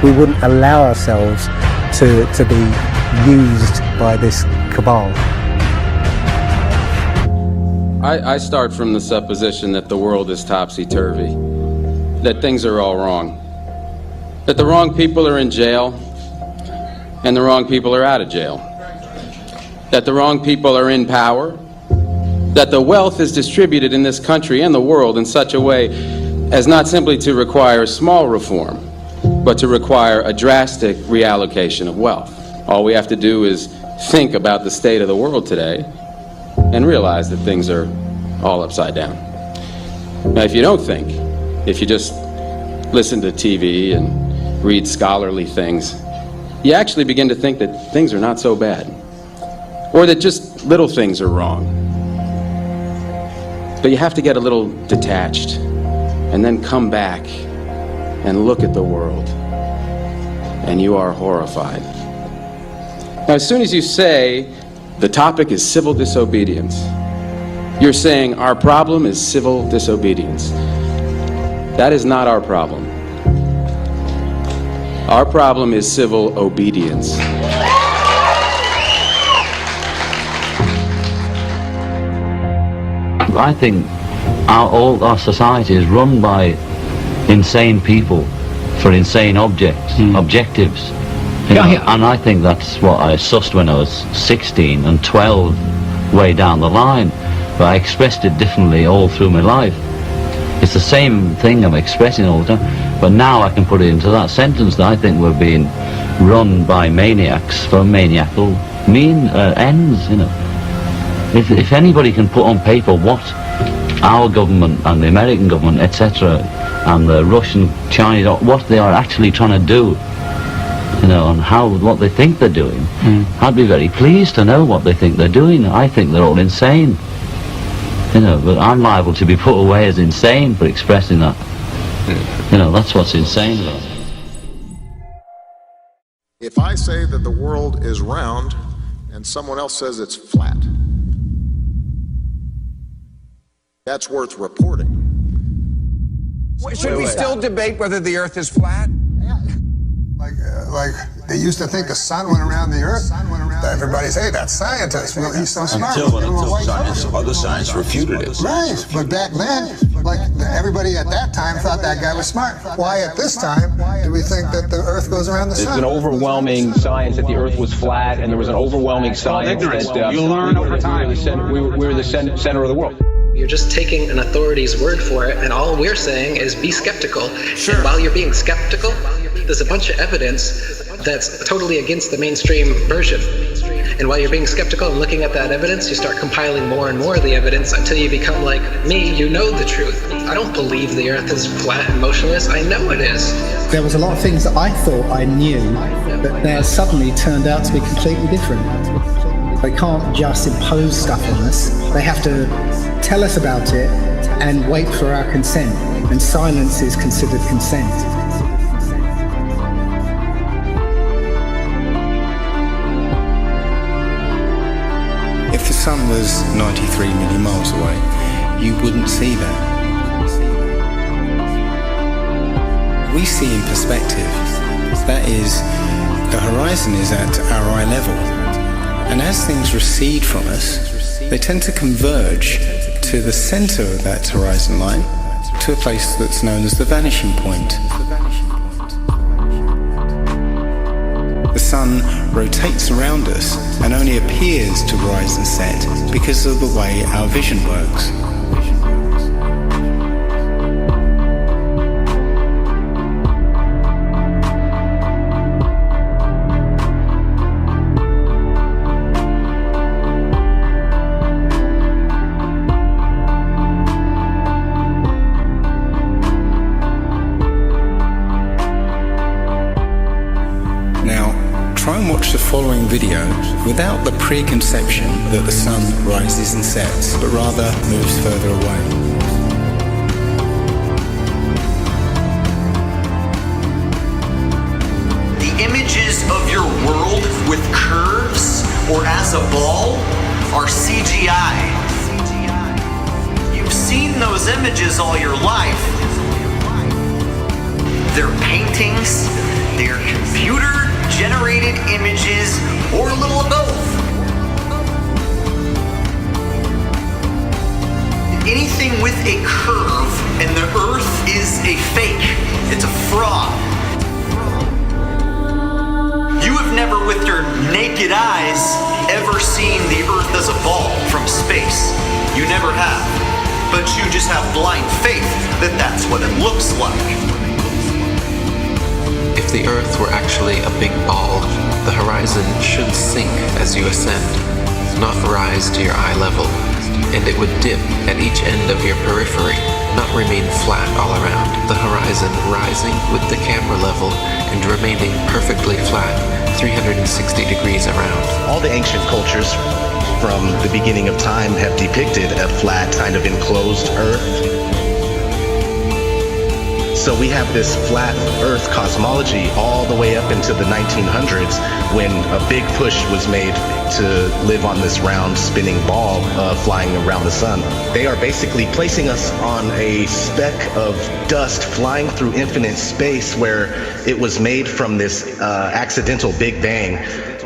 We wouldn't allow ourselves to be used by this cabal. I start from the supposition that the world is topsy-turvy, that things are all wrong, that the wrong people are in jail, and the wrong people are out of jail. that the wrong people are in power, that the wealth is distributed in this country and the world in such a way as not simply to require small reform, but to require a drastic reallocation of wealth. All we have to do is think about the state of the world today and realize that things are all upside down. Now, if you don't think, if you just listen to TV and read scholarly things, you actually begin to think that things are not so bad, or that just little things are wrong. But you have to get a little detached and then come back and look at the world, and you are horrified. Now, as soon as you say the topic is civil disobedience, you're saying our problem is civil disobedience. That is not our problem. Our problem is civil obedience. I think all our society is run by insane people for insane objectives. You know, and I think that's what I sussed when I was 16 and 12 way down the line, but I expressed it differently all through my life. It's the same thing I'm expressing all the time, but now I can put it into that sentence that I think we're being run by maniacs for maniacal ends, you know. If anybody can put on paper what our government and the American government, etc., and the Russian, Chinese, what they are actually trying to do, you know, and what they think they're doing, I'd be very pleased to know what they think they're doing. I think they're all insane, you know, but I'm liable to be put away as insane for expressing that. You know, that's what's insane about it. If I say that the world is round and someone else says it's flat, that's worth reporting. Should we still debate whether the Earth is flat? Like they used to think the sun went around the Earth. Everybody say that's scientists. Well, he's so smart. Until other science refuted it. Right, but back then, like everybody at that time thought that guy was smart. Why at this time do we think that the Earth goes around the sun? There's an overwhelming science that the Earth was flat, and there was an overwhelming science that you learn over time. We were the center of the world. You're just taking an authority's word for it, and all we're saying is be skeptical. Sure. And while you're being skeptical, there's a bunch of evidence that's totally against the mainstream version. And while you're being skeptical and looking at that evidence, you start compiling more and more of the evidence until you become like me, you know the truth. I don't believe the Earth is flat and motionless. I know it is. There was a lot of things that I thought I knew that now suddenly turned out to be completely different. They can't just impose stuff on us. They have to tell us about it and wait for our consent. And silence is considered consent. If the sun was 93 million miles away, you wouldn't see that. We see in perspective. That is, the horizon is at our eye level. And as things recede from us, they tend to converge to the center of that horizon line, to a place that's known as the vanishing point. The sun rotates around us and only appears to rise and set because of the way our vision works. Try and watch the following video without the preconception that the sun rises and sets, but rather moves further away. The images of your world with curves or as a ball are CGI. You've seen those images all your life. They're paintings, they're computer-generated images, or a little of both. Anything with a curve and the Earth is a fake. It's a fraud. You have never with your naked eyes ever seen never have. But you just have blind faith that that's what it looks like. If the Earth were actually a big ball, the horizon should sink as you ascend, not rise to your eye level, and it would dip at each end of your periphery, not remain flat all around, the horizon rising with the camera level and remaining perfectly flat 360 degrees around. All the ancient cultures from the beginning of time have depicted a flat, kind of enclosed Earth. So we have this flat Earth cosmology all the way up into the 1900s when a big push was made to live on this round spinning ball flying around the sun. They are basically placing us on a speck of dust flying through infinite space where it was made from this accidental Big Bang.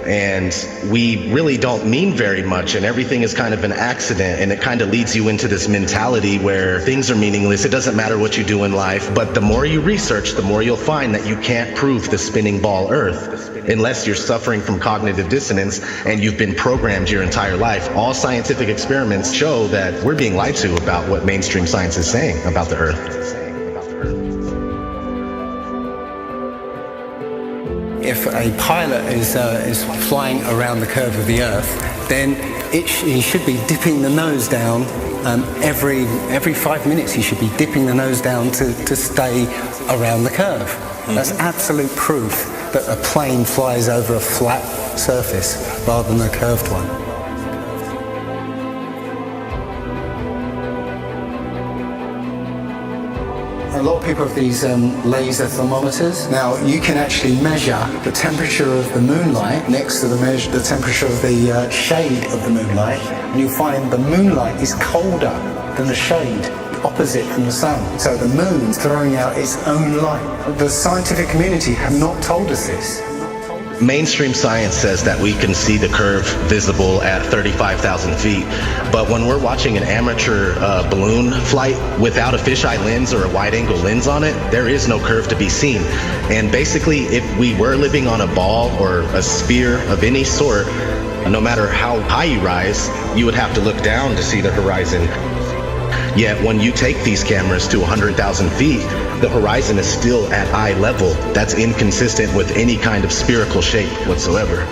And we really don't mean very much, and everything is kind of an accident, and it kind of leads you into this mentality where things are meaningless. It doesn't matter what you do in life, but the more you research, the more you'll find that you can't prove the spinning ball Earth unless you're suffering from cognitive dissonance and you've been programmed your entire life. All scientific experiments show that we're being lied to about what mainstream science is saying about the Earth. If a pilot is flying around the curve of the Earth, then he should be dipping the nose down every 5 minutes. He should be dipping the nose down to stay around the curve. That's absolute proof that a plane flies over a flat surface rather than a curved one. A lot of people have these laser thermometers. Now, you can actually measure the temperature of the moonlight next to the temperature of the shade of the moonlight, and you'll find the moonlight is colder than the shade opposite from the sun. So the moon's throwing out its own light. The scientific community have not told us this. Mainstream science says that we can see the curve visible at 35,000 feet, but when we're watching an amateur balloon flight without a fisheye lens or a wide-angle lens on it, there is no curve to be seen. And basically, if we were living on a ball or a sphere of any sort, no matter how high you rise, you would have to look down to see the horizon. Yet when you take these cameras to 100,000 feet, the horizon is still at eye level. That's inconsistent with any kind of spherical shape whatsoever.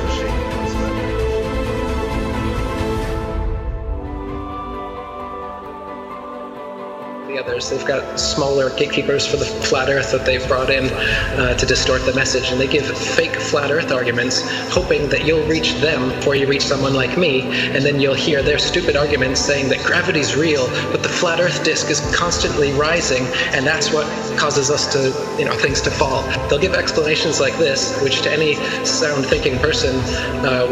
Others. They've got smaller gatekeepers for the flat earth that they've brought in to distort the message, and they give fake flat earth arguments hoping that you'll reach them before you reach someone like me, and then you'll hear their stupid arguments saying that gravity's real, but the flat earth disk is constantly rising, and that's what causes us to, things to fall. They'll give explanations like this, which to any sound thinking person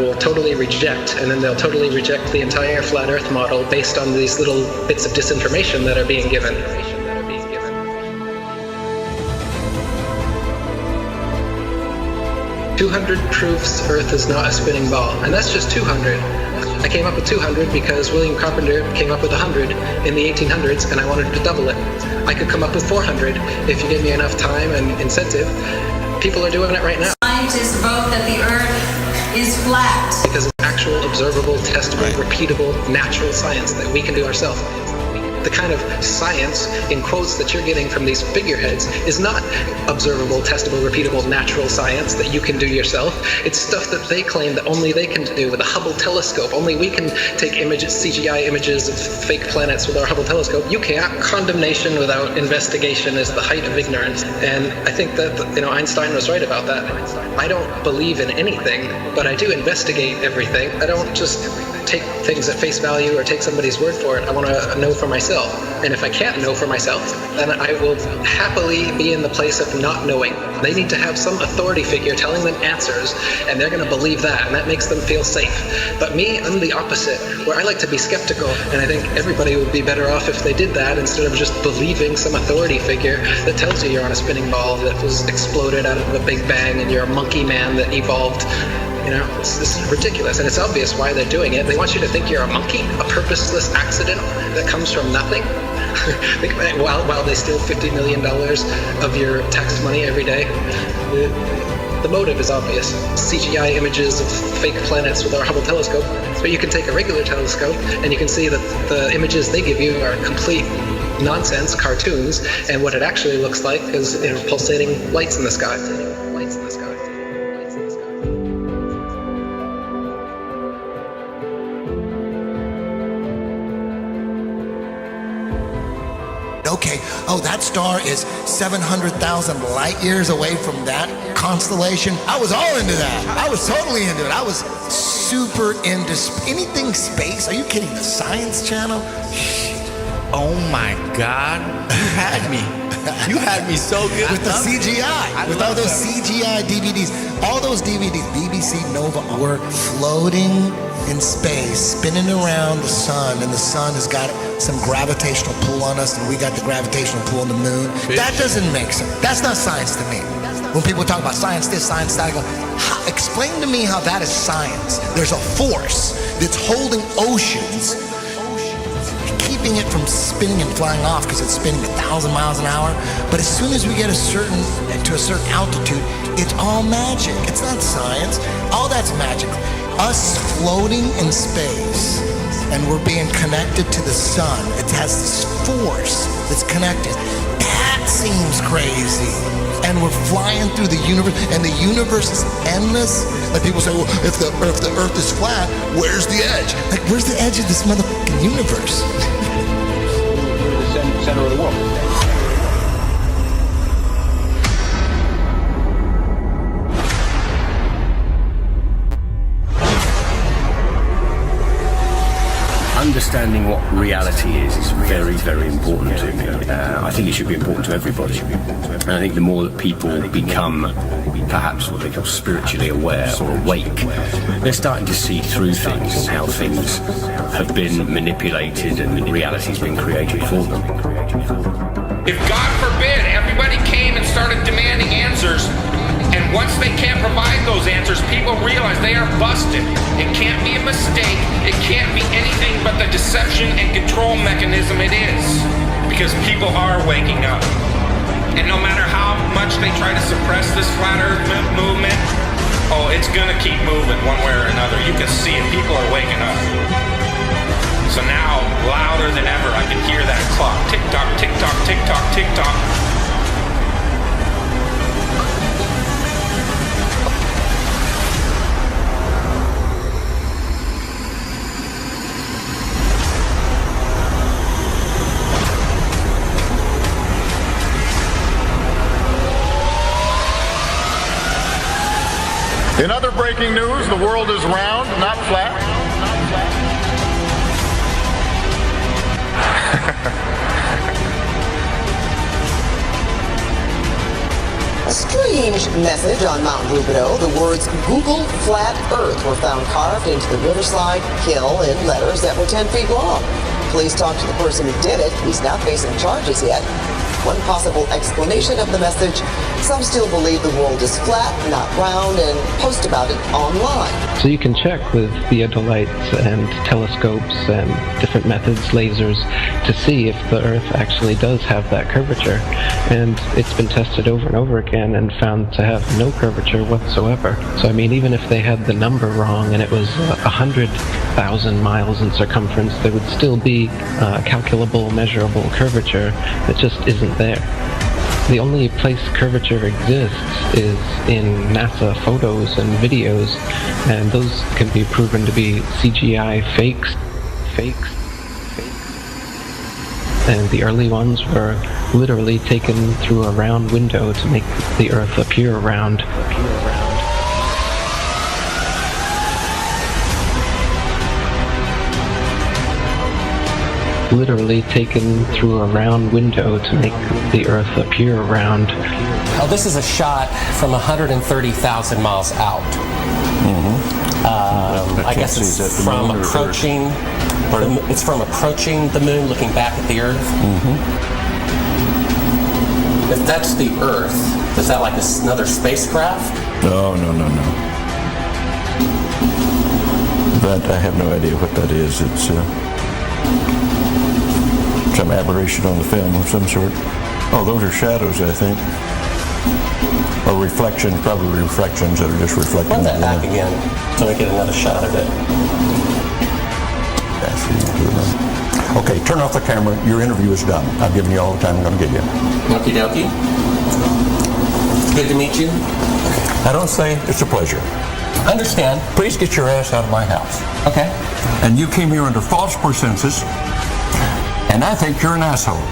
will totally reject, and then they'll totally reject the entire flat earth model based on these little bits of disinformation that are being given. 200 proofs Earth is not a spinning ball, and that's just 200. I came up with 200 because William Carpenter came up with 100 in the 1800s, and I wanted to double it. I could come up with 400 if you give me enough time and incentive. People are doing it right now. Scientists vote that the Earth is flat. Because it's actual, observable, testable, repeatable, natural science that we can do ourselves. The kind of science, in quotes, that you're getting from these figureheads is not observable, testable, repeatable, natural science that you can do yourself. It's stuff that they claim that only they can do with a Hubble telescope. Only we can take images, CGI images of fake planets with our Hubble telescope. You can't. Condemnation without investigation is the height of ignorance. And I think that, Einstein was right about that. I don't believe in anything, but I do investigate everything. I don't just take things at face value or take somebody's word for it. I want to know for myself. And if I can't know for myself, then I will happily be in the place of not knowing. They need to have some authority figure telling them answers, and they're going to believe that, and that makes them feel safe. But me, I'm the opposite, where I like to be skeptical, and I think everybody would be better off if they did that instead of just believing some authority figure that tells you you're on a spinning ball that was exploded out of the Big Bang and you're a monkey man that evolved. This is ridiculous, and it's obvious why they're doing it. They want you to think you're a monkey, a purposeless accident that comes from nothing. Think about it, while they steal $50 million of your tax money every day. The motive is obvious. CGI images of fake planets with our Hubble telescope. But you can take a regular telescope and you can see that the images they give you are complete nonsense, cartoons, and what it actually looks like is pulsating lights in the sky. Okay, that star is 700,000 light years away from that constellation. I was all into that. I was totally into it. I was super into anything space. Are you kidding? The Science Channel? Oh my God, you had me. You had me so good. With the CGI, with all those CGI DVDs. All those DVDs, BBC Nova, were floating in space, spinning around the sun, and the sun has got some gravitational pull on us, and we got the gravitational pull on the moon. That doesn't make sense. That's not science to me. When people talk about science this, science that, I go, explain to me how that is science. There's a force that's holding oceans, keeping it from spinning and flying off because it's spinning 1,000 miles an hour. But as soon as we get to a certain altitude, it's all magic. It's not science. All that's magic. Us floating in space, and we're being connected to the sun. It has this force that's connected. That seems crazy. And we're flying through the universe, and the universe is endless. Like people say, well, if the Earth is flat, where's the edge? Like, where's the edge of this motherfucking universe? We're the center of the world. Understanding what reality is very, very important to me. I think it should be important to everybody. And I think the more that people become perhaps what they call spiritually aware or awake, they're starting to see through things and how things have been manipulated and reality's been created for them. If God forbid everybody came and started demanding answers, and once they can't provide those answers, people realize they are busted. It can't be a mistake. It can't be anything but the deception and control mechanism it is. Because people are waking up. And no matter how much they try to suppress this flat earth movement, it's gonna keep moving one way or another. You can see it. People are waking up. So now, louder than ever, I can hear that clock. Tick-tock, tick-tock, tick-tock, tick-tock. In other breaking news, the world is round, not flat. A strange message on Mount Rubidoux. The words Google Flat Earth were found carved into the Riverside Hill in letters that were 10 feet long. Police talked to the person who did it. He's not facing charges yet. One possible explanation of the message: some still believe the world is flat, not round, and post about it online. So you can check with theodolites and telescopes and different methods, lasers, to see if the Earth actually does have that curvature. And it's been tested over and over again and found to have no curvature whatsoever. So I mean, even if they had the number wrong and it was 100,000 miles in circumference, there would still be calculable, measurable curvature that just isn't there. The only place curvature exists is in NASA photos and videos, and those can be proven to be CGI fakes. And the early ones were literally taken through a round window to make the Earth appear round. Literally taken through a round window to make the Earth appear round. Oh, this is a shot from 130,000 miles out. I guess it's from approaching. It's from approaching the moon, looking back at the Earth. If that's the Earth, is that like another spacecraft? No. That I have no idea what that is. It's some aberration on the film of some sort. Oh, those are shadows, I think. Or reflections, probably reflections that are just reflecting. Run that back again so we get another shot of it. Okay, turn off the camera. Your interview is done. I've given you all the time I'm going to give you. Okie dokie. Good to meet you. I don't say it's a pleasure. Understand. Please get your ass out of my house. Okay. And you came here under false pretenses, and I think you're an asshole.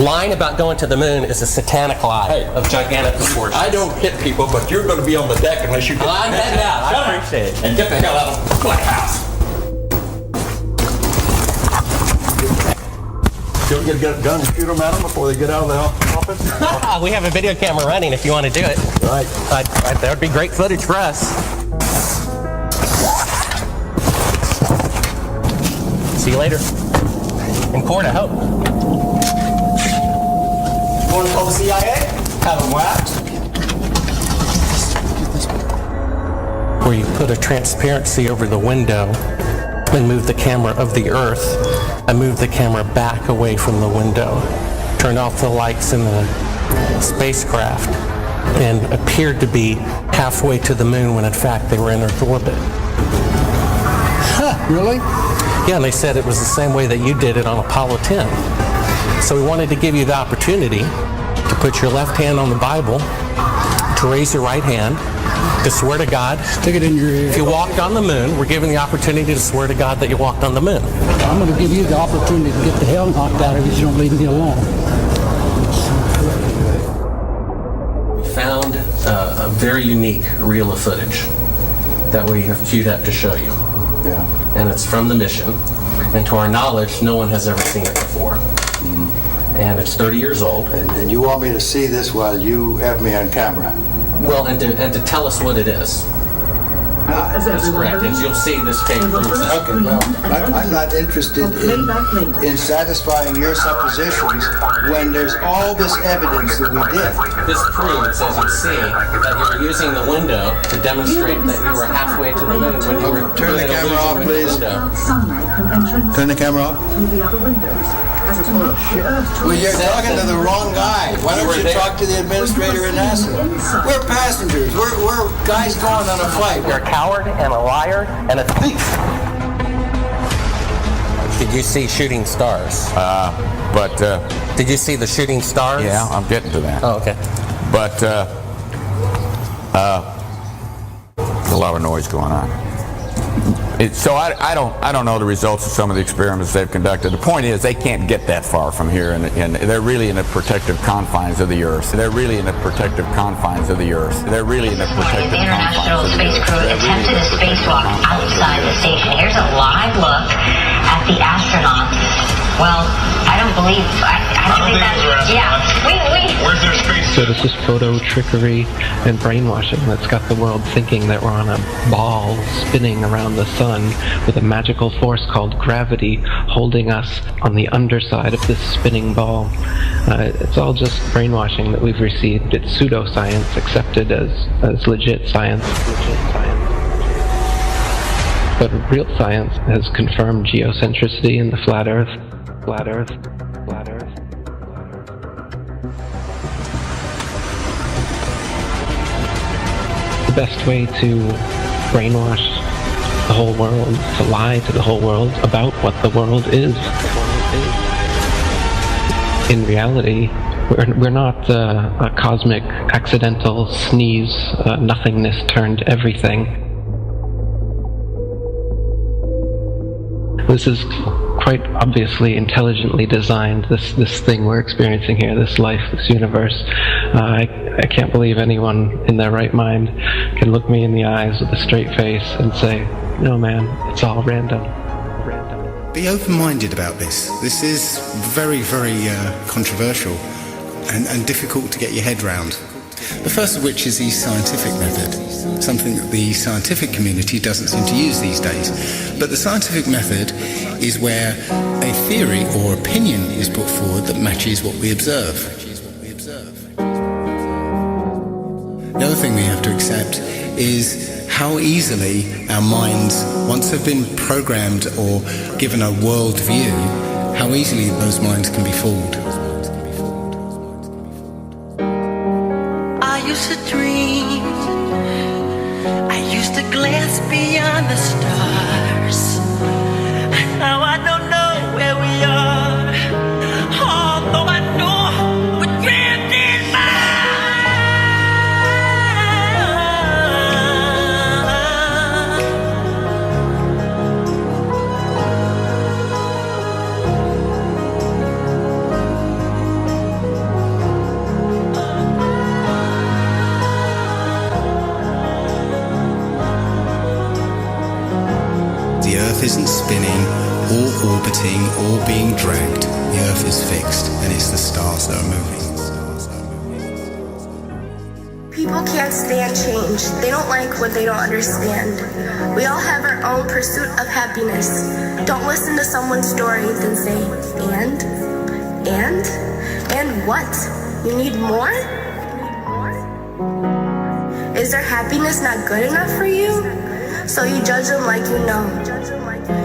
Lying about going to the moon is a satanic lie of gigantic proportions. I don't hit people, but you're going to be on the deck unless you get... I'm heading out. I appreciate it. And get the hell out of my house. You'll get a gun and shoot them at them before they get out of the office? We have a video camera running if you want to do it. Right. That would be great footage for us. See you later. In court, I hope. Want to call the CIA? Have them whacked. Where you put a transparency over the window and move the camera of the Earth and move the camera back away from the window. Turned off the lights in the spacecraft and appeared to be halfway to the moon when in fact they were in Earth orbit. Huh, really? Yeah, and they said it was the same way that you did it on Apollo 10. So we wanted to give you the opportunity to put your left hand on the Bible, to raise your right hand, to swear to God. Stick it in your ear. If you walked on the moon, we're giving the opportunity to swear to God that you walked on the moon. I'm going to give you the opportunity to get the hell knocked out of you if you don't leave me alone. We found a very unique reel of footage that we have queued up to show you. Yeah. And it's from the mission. And to our knowledge, no one has ever seen it before. And it's 30 years old. And you want me to see this while you have me on camera? Well, and to tell us what it is. That's correct. As you'll see, this tape proves that. Okay, well, I'm not interested in satisfying your suppositions when there's all this evidence that we did. This proves, as you see, that you were using the window to demonstrate that you were halfway to the moon when you were... Turn the camera off, please. Turn the camera off. Well, you're talking to the wrong guy. Why don't you talk to the administrator at NASA? We're passengers. We're guys going on a flight. You're a coward and a liar and a thief. Did you see shooting stars? Did you see the shooting stars? Yeah, I'm getting to that. Oh, okay. But there's a lot of noise going on. So I don't know the results of some of the experiments they've conducted. The point is they can't get that far from here, and they're really in the protective confines of the Earth. They're really in the protective confines of the Earth. They're really in the protective International Space Crew attempted a spacewalk outside the station. Here's a live look at the astronauts. Well, I don't think that's... Yeah. Where's their space? So this is photo trickery and brainwashing that's got the world thinking that we're on a ball spinning around the sun with a magical force called gravity holding us on the underside of this spinning ball. It's all just brainwashing that we've received. It's pseudoscience accepted as legit science. But real science has confirmed geocentricity in the flat Earth. Flat Earth. Flat Earth. The best way to brainwash the whole world, to lie to the whole world about what the world is. In reality, we're not a cosmic accidental sneeze, nothingness turned everything. This is quite obviously intelligently designed, this thing we're experiencing here, this life, this universe. I can't believe anyone in their right mind can look me in the eyes with a straight face and say, no man, it's all random. Be open-minded about this. This is very, very controversial and difficult to get your head round. The first of which is the scientific method, something that the scientific community doesn't seem to use these days. But the scientific method is where a theory or opinion is put forward that matches what we observe. The other thing we have to accept is how easily our minds, once they've been programmed or given a world view, how easily those minds can be fooled. I used to beyond the stars. Now I don't know where we are, although I know we're drifting by. The Earth isn't spinning or orbiting or being dragged. The Earth is fixed, and it's the stars that are moving. People can't stand change. They don't like what they don't understand. We all have our own pursuit of happiness. Don't listen to someone's story, then say, and what? You need more? Is their happiness not good enough for you? So you judge them like you know.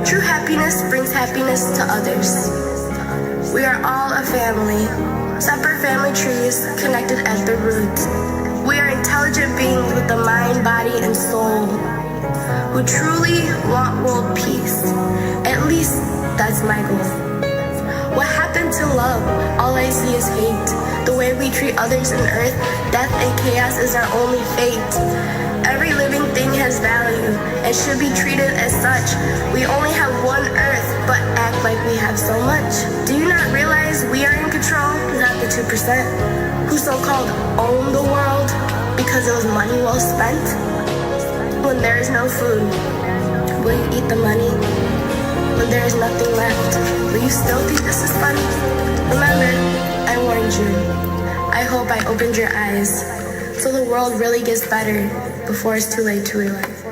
True happiness brings happiness to others. We are all a family, separate family trees connected at the roots. We are intelligent beings with a mind, body, and soul who truly want world peace. At least that's my goal. What happened to love? All I see is hate. The way we treat others on earth, death and chaos is our only fate. Every living thing has value and should be treated as such. We only have one earth, but act like we have so much. Do you not realize we are in control, not the 2%, who so-called own the world because it was money well spent? When there is no food, will you eat the money? When there is nothing left, will you still think this is funny? Remember, I warned you. I hope I opened your eyes so the world really gets better before it's too late to realize.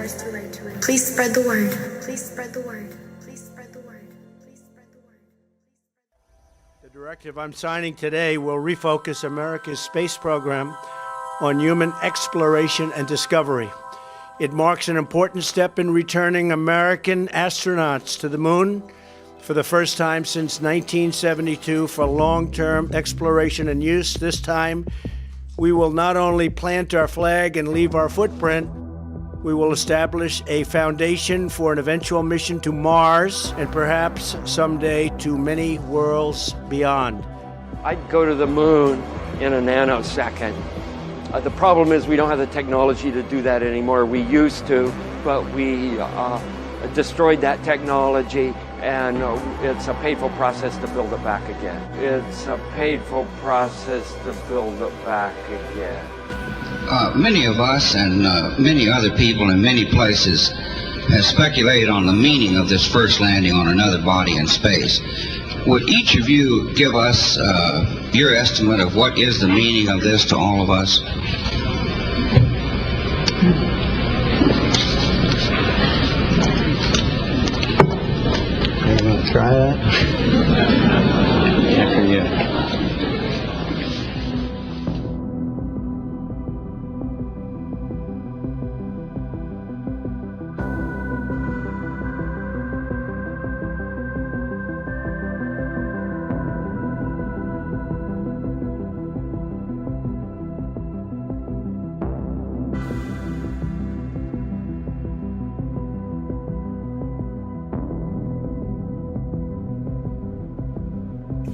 Please spread the word. Please spread the word. Please spread the word. Please spread the word. The directive I'm signing today will refocus America's space program on human exploration and discovery. It marks an important step in returning American astronauts to the moon for the first time since 1972 for long-term exploration and use. This time, we will not only plant our flag and leave our footprint, we will establish a foundation for an eventual mission to Mars and perhaps someday to many worlds beyond. I'd go to the moon in a nanosecond. The problem is we don't have the technology to do that anymore. We used to, but we destroyed that technology, and it's a painful process to build it back again. It's a painful process to build it back again. Many of us and many other people in many places have speculated on the meaning of this first landing on another body in space. Would each of you give us your estimate of what is the meaning of this to all of us? You want to try that? Can't forget.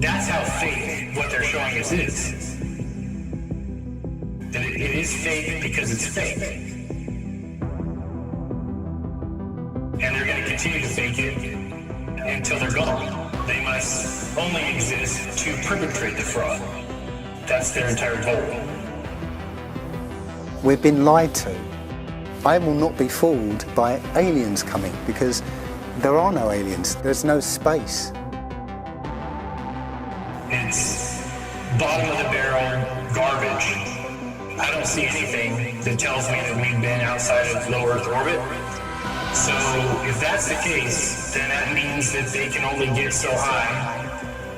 That's how fake what they're showing us is. That it is fake because it's fake. And they're going to continue to fake it until they're gone. They must only exist to perpetrate the fraud. That's their entire goal. We've been lied to. I will not be fooled by aliens coming because there are no aliens. There's no space. It's bottom of the barrel garbage. I don't see anything that tells me that we've been outside of low Earth orbit. So if that's the case, then that means that they can only get so high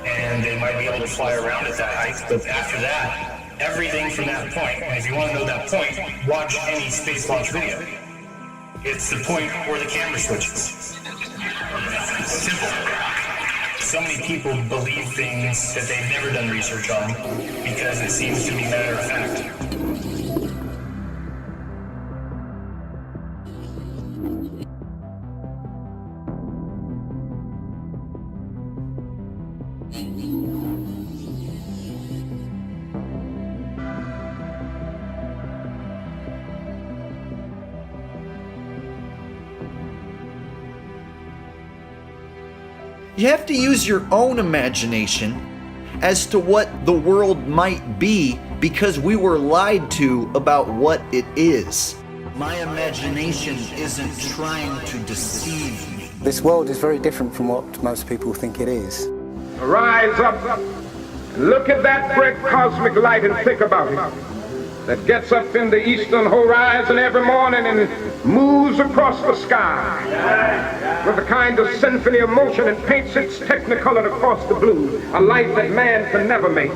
and they might be able to fly around at that height. But after that, everything from that point, and if you want to know that point, watch any space launch video. It's the point where the camera switches. Simple. So many people believe things that they've never done research on because it seems to be matter of fact. You have to use your own imagination as to what the world might be, because we were lied to about what it is. My imagination isn't trying to deceive me. This world is very different from what most people think it is. Rise up, look at that great cosmic light and think about it. That gets up in the eastern horizon every morning and moves across the sky with a kind of symphony of motion and paints its technicolor across the blue, a light that man can never make.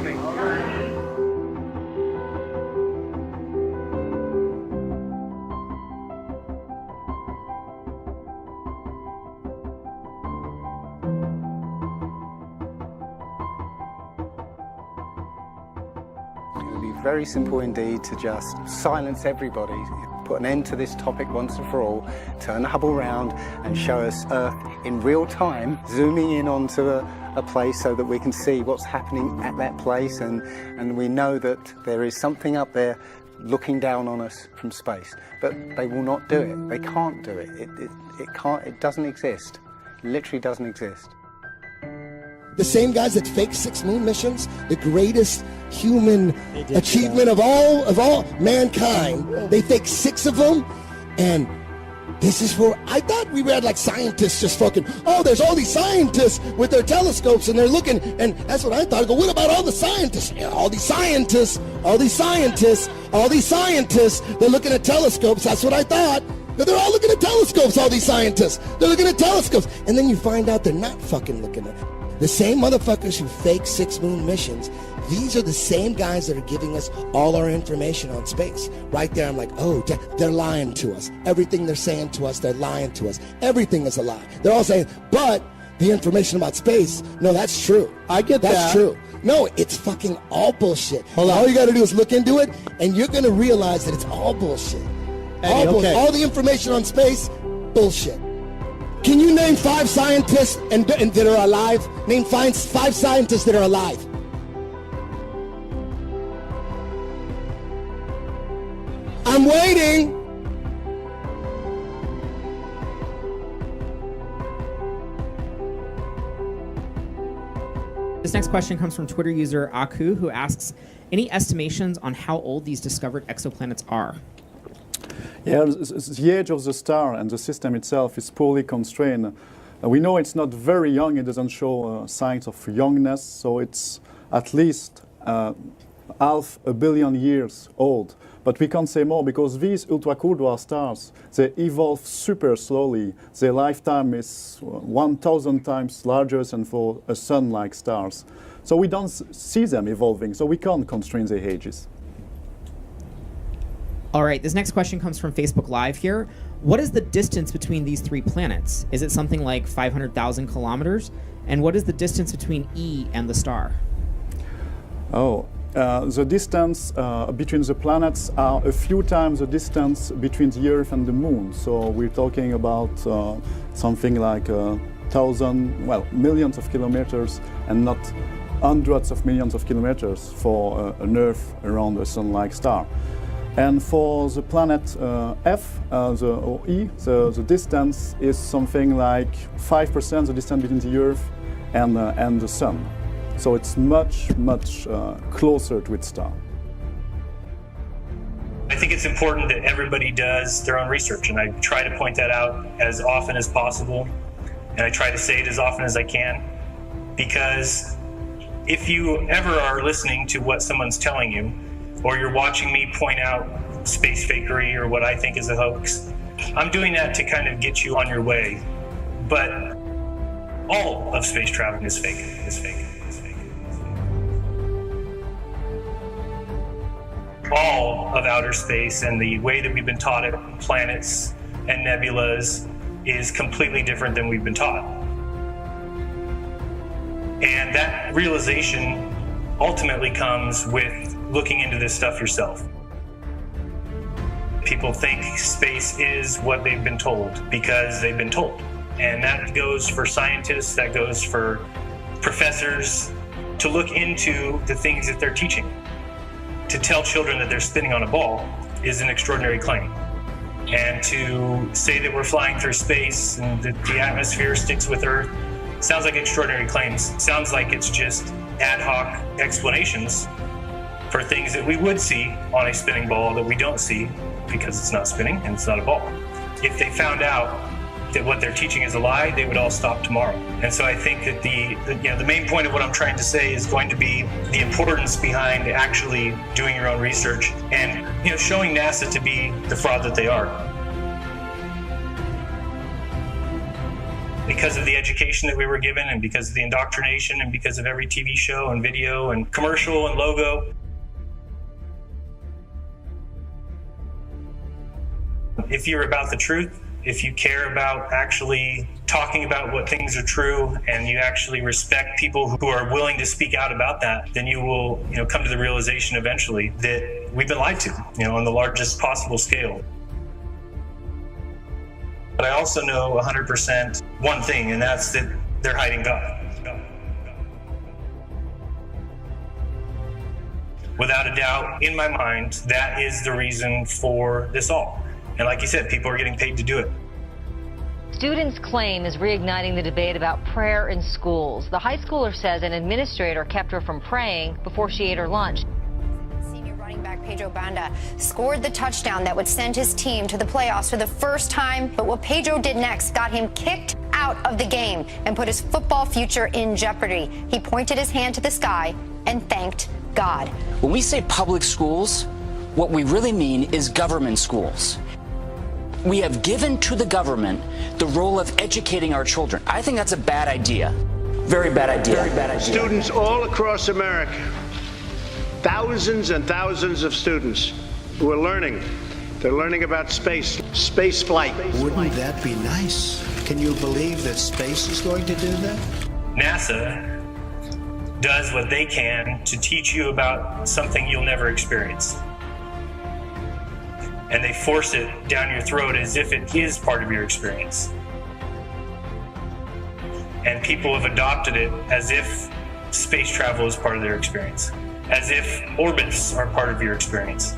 Very simple indeed to just silence everybody, put an end to this topic once and for all, turn the Hubble round and show us Earth in real time, zooming in onto a place so that we can see what's happening at that place, and we know that there is something up there looking down on us from space. But they will not do it. They can't do it. It doesn't exist. It literally doesn't exist. The same guys that fake 6 moon missions, the greatest human achievement of all mankind, they fake 6 of them, and this is where I thought we read like scientists just fucking, oh, there's all these scientists with their telescopes and they're looking, and that's what I thought. I go, what about all the scientists? Yeah, all these scientists, they're looking at telescopes. That's what I thought. They're all looking at telescopes, all these scientists. They're looking at telescopes. And then you find out they're not fucking looking at it. The same motherfuckers who fake 6 moon missions, these are the same guys that are giving us all our information on space. Right there, I'm like, oh, they're lying to us. Everything they're saying to us, they're lying to us. Everything is a lie. They're all saying, but the information about space, no, that's true. I get that. That's true. No, it's fucking all bullshit. All you gotta do is look into it, and you're gonna realize that it's all bullshit. Eddie, okay. All the information on space, bullshit. Can you name 5 scientists that are alive? Name 5 scientists that are alive. I'm waiting. This next question comes from Twitter user Aku, who asks, any estimations on how old these discovered exoplanets are? Yeah, the age of the star and the system itself is poorly constrained. We know it's not very young. It doesn't show signs of youngness, so it's at least 500 million years old. But we can't say more because these ultra-cool dwarf stars, they evolve super slowly. Their lifetime is 1,000 times larger than for a sun-like stars. So we don't see them evolving, so we can't constrain their ages. All right, this next question comes from Facebook Live here. What is the distance between these 3 planets? Is it something like 500,000 kilometers? And what is the distance between E and the star? The distance between the planets are a few times the distance between the Earth and the Moon. So we're talking about something like millions of kilometers and not hundreds of millions of kilometers for an Earth around a sun-like star. And for the planet F, or E, the distance is something like 5% the distance between the Earth and the Sun. So it's much, much closer to its star. I think it's important that everybody does their own research, and I try to point that out as often as possible, and I try to say it as often as I can, because if you ever are listening to what someone's telling you, or you're watching me point out space fakery or what I think is a hoax, I'm doing that to kind of get you on your way. But all of space travel is fake. All of outer space and the way that we've been taught it, planets and nebulas, is completely different than we've been taught. And that realization ultimately comes with looking into this stuff yourself. People think space is what they've been told because they've been told. And that goes for scientists, that goes for professors, to look into the things that they're teaching. To tell children that they're spinning on a ball is an extraordinary claim. And to say that we're flying through space and that the atmosphere sticks with Earth Sounds like extraordinary claims. Sounds like it's just ad hoc explanations for things that we would see on a spinning ball that we don't see because it's not spinning and it's not a ball. If they found out that what they're teaching is a lie, they would all stop tomorrow. And so I think that the main point of what I'm trying to say is going to be the importance behind actually doing your own research and showing NASA to be the fraud that they are. Because of the education that we were given and because of the indoctrination and because of every TV show and video and commercial and logo. If you're about the truth, if you care about actually talking about what things are true and you actually respect people who are willing to speak out about that, then you will come to the realization eventually that we've been lied to, on the largest possible scale. But I also know 100% one thing, and that's that they're hiding God. Without a doubt, in my mind, that is the reason for this all. And like you said, people are getting paid to do it. Students' claim is reigniting the debate about prayer in schools. The high schooler says an administrator kept her from praying before she ate her lunch. Running back Pedro Banda scored the touchdown that would send his team to the playoffs for the first time. But what Pedro did next got him kicked out of the game and put his football future in jeopardy. He pointed his hand to the sky and thanked God. When we say public schools, what we really mean is government schools. We have given to the government the role of educating our children. I think that's a bad idea. Very bad idea. Very bad idea. Students all across America, thousands and thousands of students who are learning. They're learning about space flight. Wouldn't that be nice? Can you believe that space is going to do that? NASA does what they can to teach you about something you'll never experience. And they force it down your throat as if it is part of your experience. And people have adopted it as if space travel is part of their experience, as if orbits are part of your experience,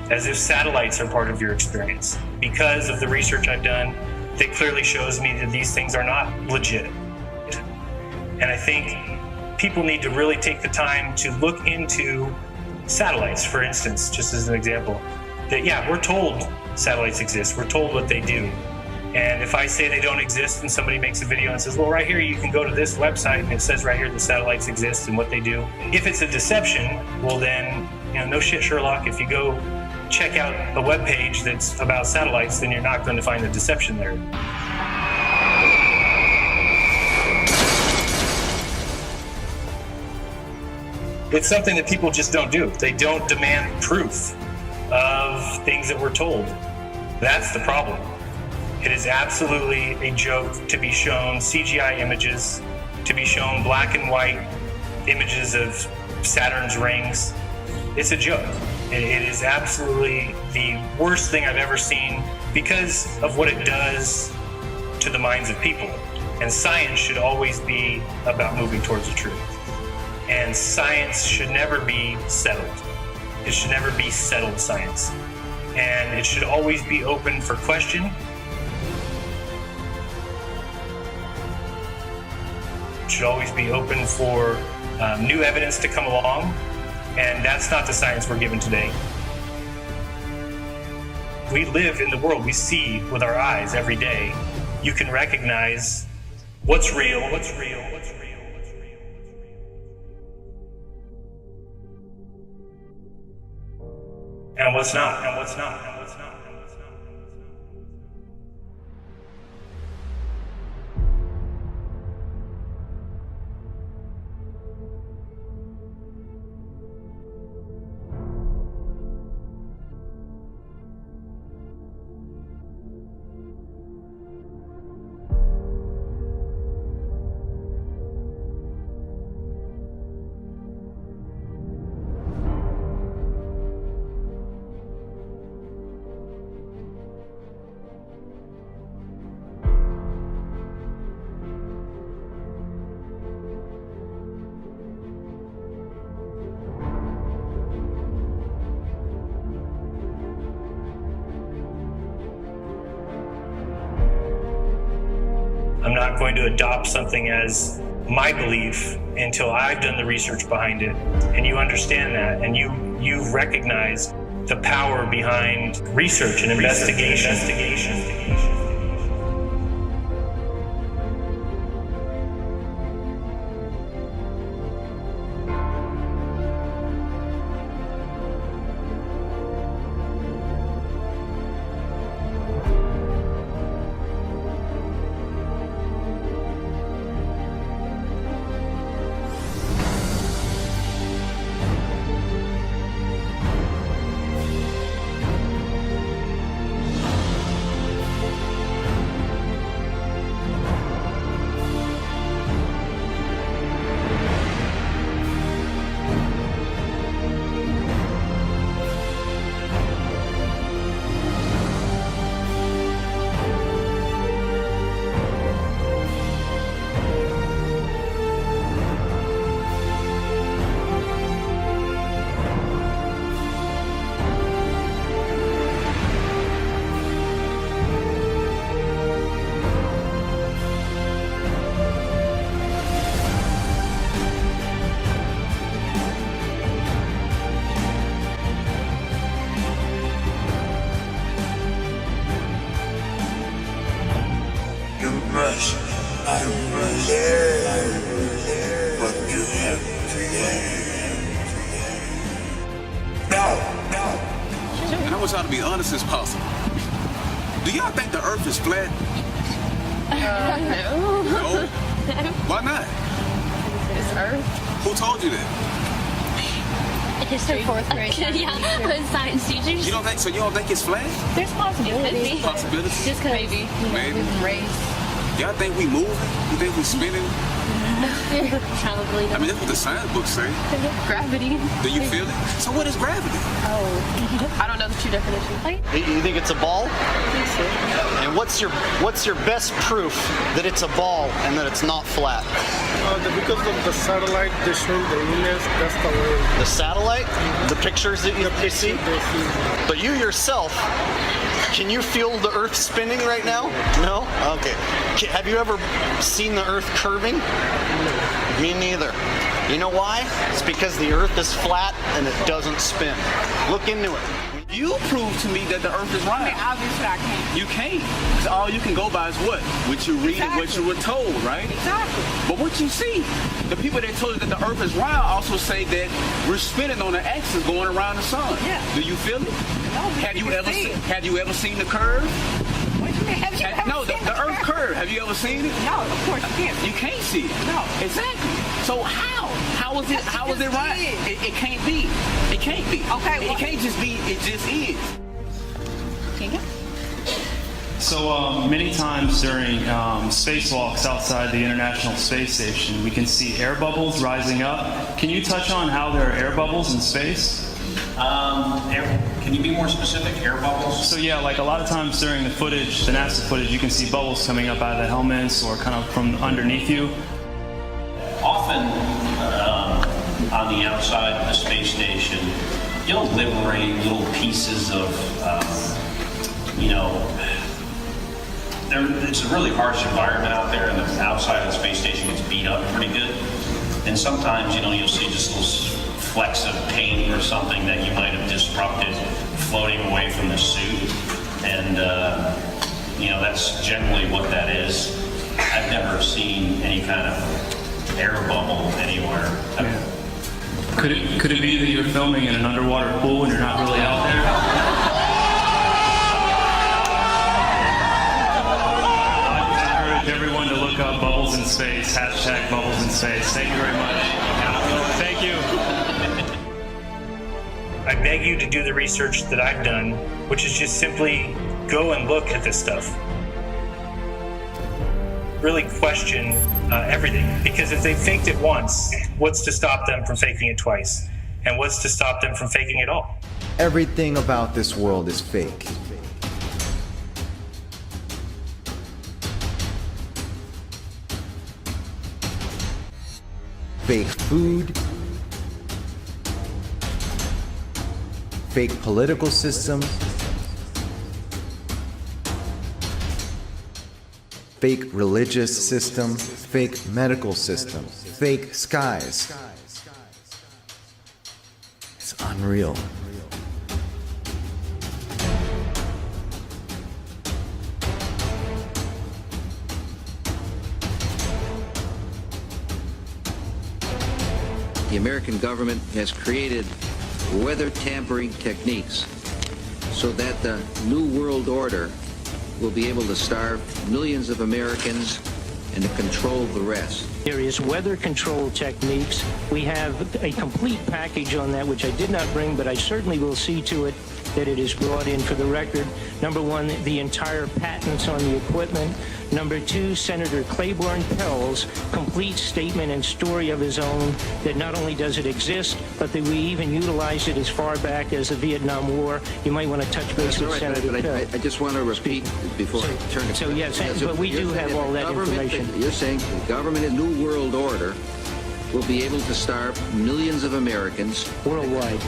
as if satellites are part of your experience. Because of the research I've done, that clearly shows me that these things are not legit. And I think people need to really take the time to look into satellites, for instance, just as an example. That, yeah, we're told satellites exist. We're told what they do. And if I say they don't exist and somebody makes a video and says, well, right here, you can go to this website and it says right here that satellites exist and what they do. If it's a deception, well then, no shit, Sherlock, if you go check out a web page that's about satellites, then you're not going to find the deception there. It's something that people just don't do. They don't demand proof of things that we're told. That's the problem. It is absolutely a joke to be shown CGI images, to be shown black and white images of Saturn's rings. It's a joke. It is absolutely the worst thing I've ever seen because of what it does to the minds of people. And science should always be about moving towards the truth. And science should never be settled. It should never be settled science. And it should always be open for question. It should always be open for new evidence to come along. And that's not the science we're given today. We live in the world. We see with our eyes every day. You can recognize what's real, what's real, what's real. And what's not, and what's not, and what's not, and what's not. I'm not going to adopt something as my belief until I've done the research behind it. And you understand that, and you recognize the power behind research and investigation. And I want y'all to be honest as possible. Do y'all think the earth is flat? No. No? Why not? It's Earth. Who told you that? History, fourth grade. Yeah, science teachers. You don't think so? You don't think it's flat? There's possibilities. Possibilities? Just because maybe. We've been raised. Y'all think we moving? You think we spinning? Probably. I mean, that's what the science books say. Gravity. Do you feel it? So what is gravity? Oh, I don't know the true definition. You think it's a ball? I think so. And what's your best proof that it's a ball and that it's not flat? Because of the satellite, they show the image. That's the way. The satellite, the pictures that you see. But you yourself, can you feel the Earth spinning right now? No? Okay. Have you ever seen the Earth curving? Me neither. You know why? It's because the Earth is flat and it doesn't spin. Look into it. You prove to me that the earth is round. I mean, obviously I can't. You can't. Because all you can go by is what? What you read and what you were told, right? Exactly. But what you see, the people that told you that the earth is round also say that we're spinning on the axis going around the sun. Yeah. Do you feel it? No, have you ever seen the curve? What do you mean? Have you ever no, seen the earth curve. Have you ever seen it? No, of course you can't. You can't see it. No. Exactly. So how? How is it right? It can't be. It can't be. Okay. It can't just be. It just is. Can you? So many times during spacewalks outside the International Space Station, we can see air bubbles rising up. Can you touch on how there are air bubbles in space? Can you be more specific? Air bubbles? So yeah, like a lot of times during the footage, the NASA footage, you can see bubbles coming up out of the helmets or kind of from underneath you. Often on the outside of the space station, you'll liberate little pieces of, it's a really harsh environment out there, and the outside of the space station gets beat up pretty good. And sometimes, you'll see just little flecks of paint or something that you might have disrupted floating away from the suit. And, that's generally what that is. I've never seen any kind of air bubble anywhere. Yeah. Could it be that you're filming in an underwater pool and you're not really out there? I encourage everyone to look up bubbles in space, hashtag bubbles in space. Thank you very much. Thank you. I beg you to do the research that I've done, which is just simply go and look at this stuff. Really question everything, because if they faked it once, what's to stop them from faking it twice? And what's to stop them from faking it all? Everything about this world is fake. Fake food, fake political systems, fake religious system, fake medical system, fake skies. It's unreal. The American government has created weather tampering techniques so that the New World Order will be able to starve millions of Americans and to control the rest. There is weather control techniques. We have a complete package on that, which I did not bring, but I certainly will see to it that it is brought in for the record. Number one, the entire patents on the equipment. Number two, Senator Claiborne Pell's complete statement and story of his own that not only does it exist, but that we even utilized it as far back as the Vietnam War. You might want to touch base with Senator Pell. I just want to repeat before I turn it. So yes, but we do have all that information. You're saying the government in New World Order will be able to starve millions of Americans worldwide,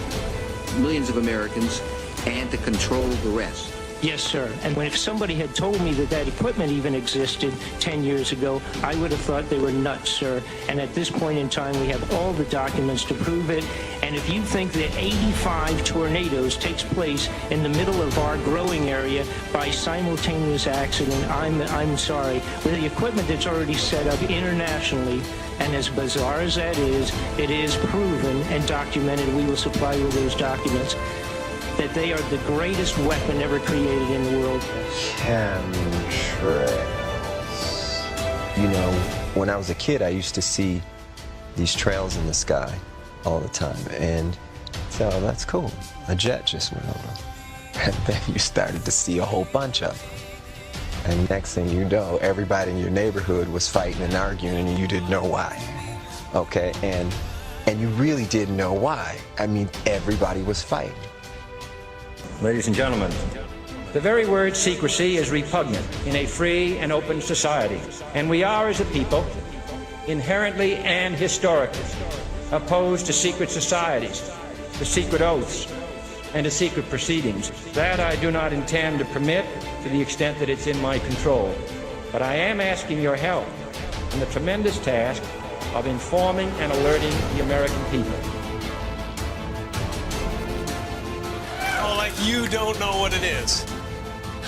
millions of Americans, and to control the rest. Yes, sir. And if somebody had told me that that equipment even existed 10 years ago, I would have thought they were nuts, sir. And at this point in time, we have all the documents to prove it. And if you think that 85 tornadoes takes place in the middle of our growing area by simultaneous accident, I'm sorry. With the equipment that's already set up internationally, and as bizarre as that is, it is proven and documented. We will supply you with those documents, that they are the greatest weapon ever created in the world. Chemtrails. You know, when I was a kid, I used to see these trails in the sky all the time, and so that's cool. A jet just went over. And then you started to see a whole bunch of them. And next thing you know, everybody in your neighborhood was fighting and arguing, and you didn't know why. Okay, and you really didn't know why. I mean, everybody was fighting. Ladies and gentlemen, the very word secrecy is repugnant in a free and open society. And we are, as a people, inherently and historically opposed to secret societies, to secret oaths, and to secret proceedings. That I do not intend to permit to the extent that it's in my control. But I am asking your help in the tremendous task of informing and alerting the American people. Like you don't know what it is.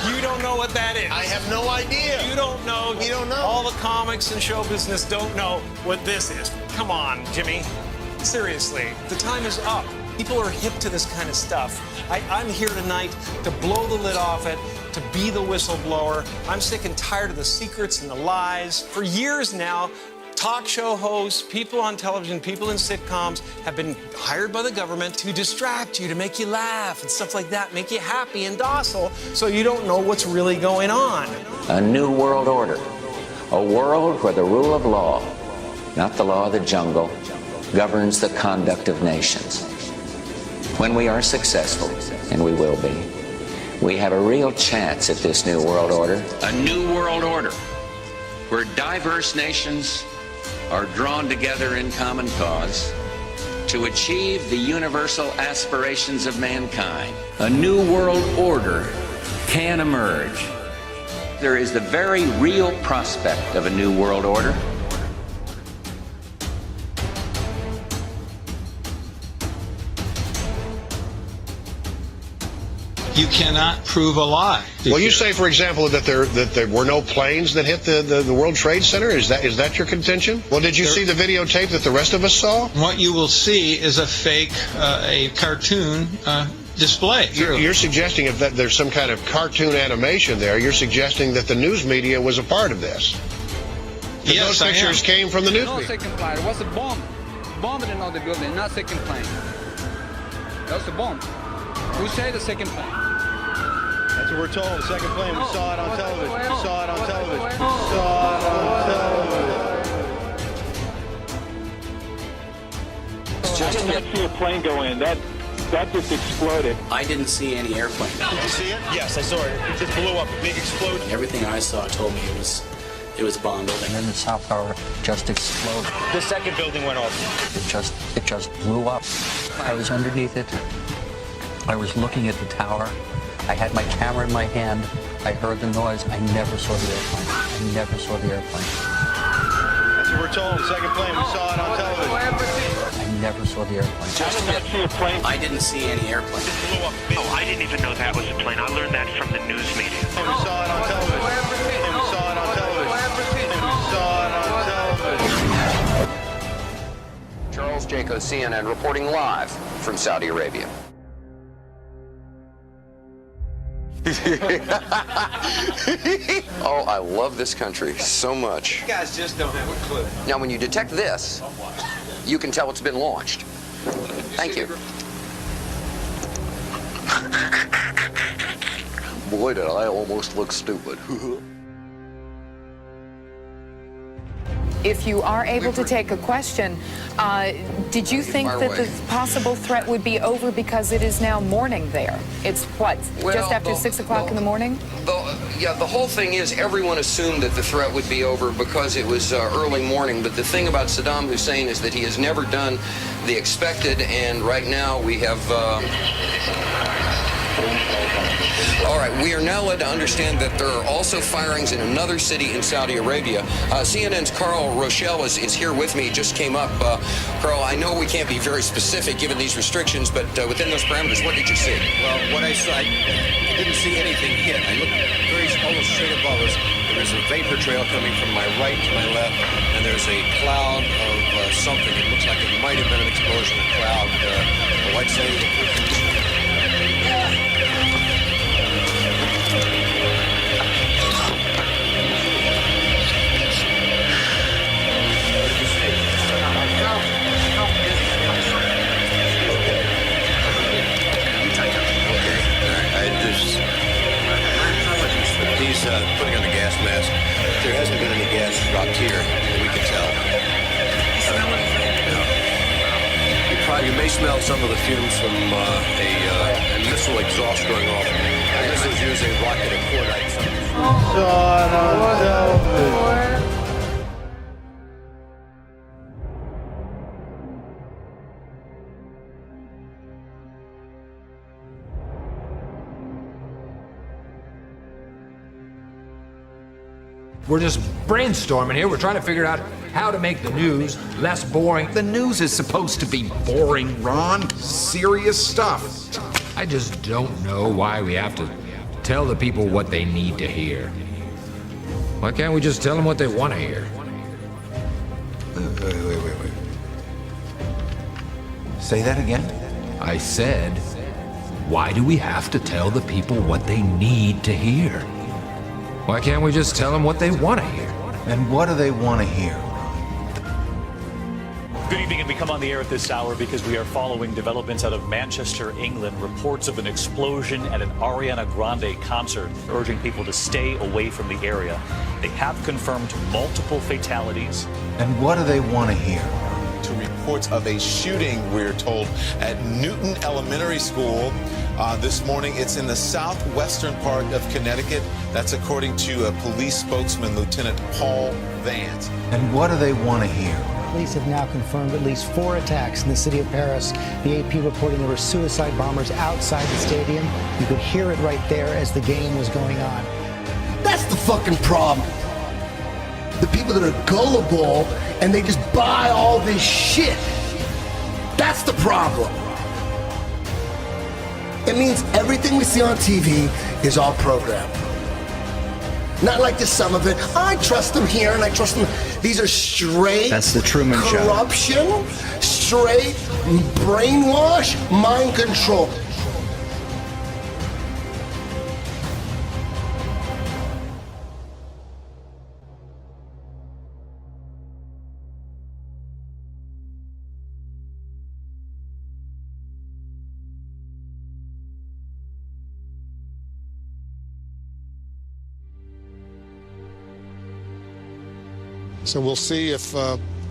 You don't know what that is. I have no idea. You don't know. You don't know. All the comics and show business don't know what this is. Come on, Jimmy. Seriously, the time is up. People are hip to this kind of stuff. I'm here tonight to blow the lid off it, to be the whistleblower. I'm sick and tired of the secrets and the lies. For years now, talk show hosts, people on television, people in sitcoms have been hired by the government to distract you, to make you laugh and stuff like that, make you happy and docile so you don't know what's really going on. A new world order. A world where the rule of law, not the law of the jungle, governs the conduct of nations. When we are successful, and we will be, we have a real chance at this new world order. A new world order where diverse nations are drawn together in common cause to achieve the universal aspirations of mankind. A new world order can emerge. There is the very real prospect of a new world order. You cannot prove a lie. Well, you say, for example, that there were no planes that hit the World Trade Center. Is that your contention? Well, did you see the videotape that the rest of us saw? What you will see is a fake, a cartoon display. You're suggesting that there's some kind of cartoon animation there. You're suggesting that the news media was a part of this. That Yes, those pictures came from the news No media. second plane. It was a bomb. Bombed in the building, not second plane. That was a bomb. Who said the second plane? That's what we're told. The second plane. We saw it on television. We saw it on television. We saw it on television. I did not see a plane go in. That just exploded. I didn't see any airplane. Did you see it? Yes, I saw it. It just blew up. A big explosion. Everything I saw told me it was a bomb building. And then the South Tower just exploded. The second building went off. It just blew up. I was underneath it. I was looking at the tower. I had my camera in my hand. I heard the noise. I never saw the airplane. I never saw the airplane. That's what we're told. The second plane, we saw it on television. I never saw the airplane. I didn't see any airplane. Oh, I didn't even know that was a plane. I learned that from the news media. We saw it on television. We saw it on television. We saw it on television. Charles Jaco, CNN, reporting live from Saudi Arabia. Oh, I love this country so much. You guys just don't have a clue. Now, when you detect this, you can tell it's been launched. Thank you. Boy, did I almost look stupid. If you are able to take a question, did you think that the possible threat would be over because it is now morning there? It's what, just after 6 o'clock in the morning? The whole thing is everyone assumed that the threat would be over because it was early morning, but the thing about Saddam Hussein is that he has never done the expected, and right now we have... All right, we are now led to understand that there are also firings in another city in Saudi Arabia. CNN's Carl Rochelle is here with me, just came up. Carl, I know we can't be very specific given these restrictions, but within those parameters, what did you see? Well, what I saw, I didn't see anything hit. I looked almost straight above us. There is a vapor trail coming from my right to my left, and there's a cloud of something. It looks like it might have been an explosion, a cloud. I'd say... He's putting on a gas mask. There hasn't been any gas dropped here that we can tell. You may smell some of the fumes from a missile exhaust going off. This is using rocket and cordite. We're just brainstorming here. We're trying to figure out how to make the news less boring. The news is supposed to be boring, Ron. Serious stuff. I just don't know why we have to tell the people what they need to hear. Why can't we just tell them what they want to hear? Wait. Say that again? I said, why do we have to tell the people what they need to hear? Why can't we just tell them what they want to hear? And what do they want to hear? Good evening, and we come on the air at this hour because we are following developments out of Manchester, England. Reports of an explosion at an Ariana Grande concert, urging people to stay away from the area. They have confirmed multiple fatalities. And what do they want to hear? To reports of a shooting, we're told, at Newton Elementary School. This morning, it's in the southwestern part of Connecticut. That's according to a police spokesman, Lieutenant Paul Vance. And what do they want to hear? Police have now confirmed at least 4 attacks in the city of Paris. The AP reporting there were suicide bombers outside the stadium. You could hear it right there as the game was going on. That's the fucking problem. The people that are gullible and they just buy all this shit. That's the problem. It means everything we see on TV is all programmed. Not like just some of it. I trust them here and I trust them. These are straight. That's the Truman Show. Corruption, straight brainwash, mind control. So we'll see if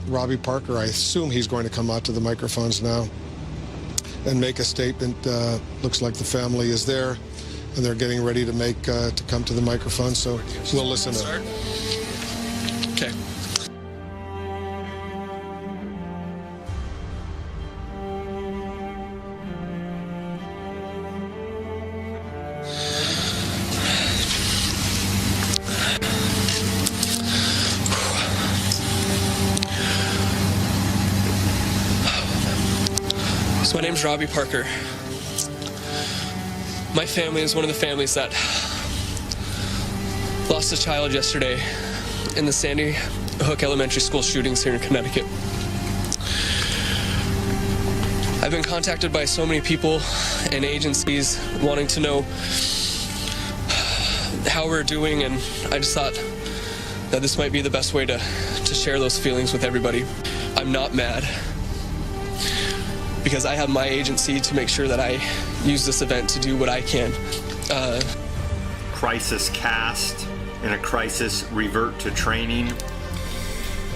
Robbie Parker, I assume he's going to come out to the microphones now and make a statement. Looks like the family is there and they're getting ready to come to the microphone. So we'll listen to it. Okay. My name's Robbie Parker. My family is one of the families that lost a child yesterday in the Sandy Hook Elementary School shootings here in Connecticut. I've been contacted by so many people and agencies wanting to know how we're doing, and I just thought that this might be the best way to share those feelings with everybody. I'm not mad, because I have my agency to make sure that I use this event to do what I can. Crisis cast. In a crisis, revert to training.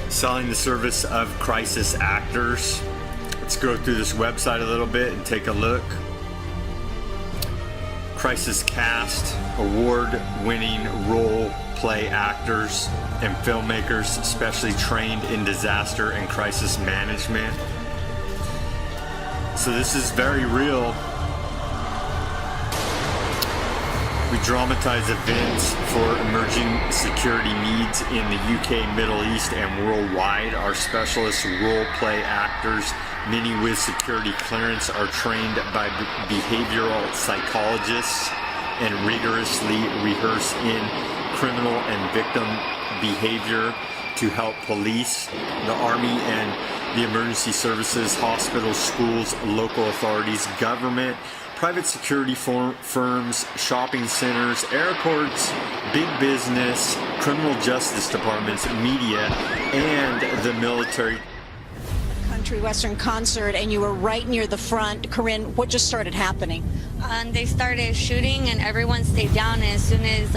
Selling the service of crisis actors. Let's go through this website a little bit and take a look. Crisis cast, award-winning role play actors and filmmakers specially trained in disaster and crisis management. So this is very real. We dramatize events for emerging security needs in the UK, Middle East, and worldwide. Our specialist role-play actors, many with security clearance, are trained by behavioral psychologists and rigorously rehearse in criminal and victim behavior to help police, the Army, and the emergency services, hospitals, schools, local authorities, government, private security firms, shopping centers, airports, big business, criminal justice departments, media, and the military. Country Western concert, and you were right near the front. Corinne, what just started happening? They started shooting, and everyone stayed down. And as soon as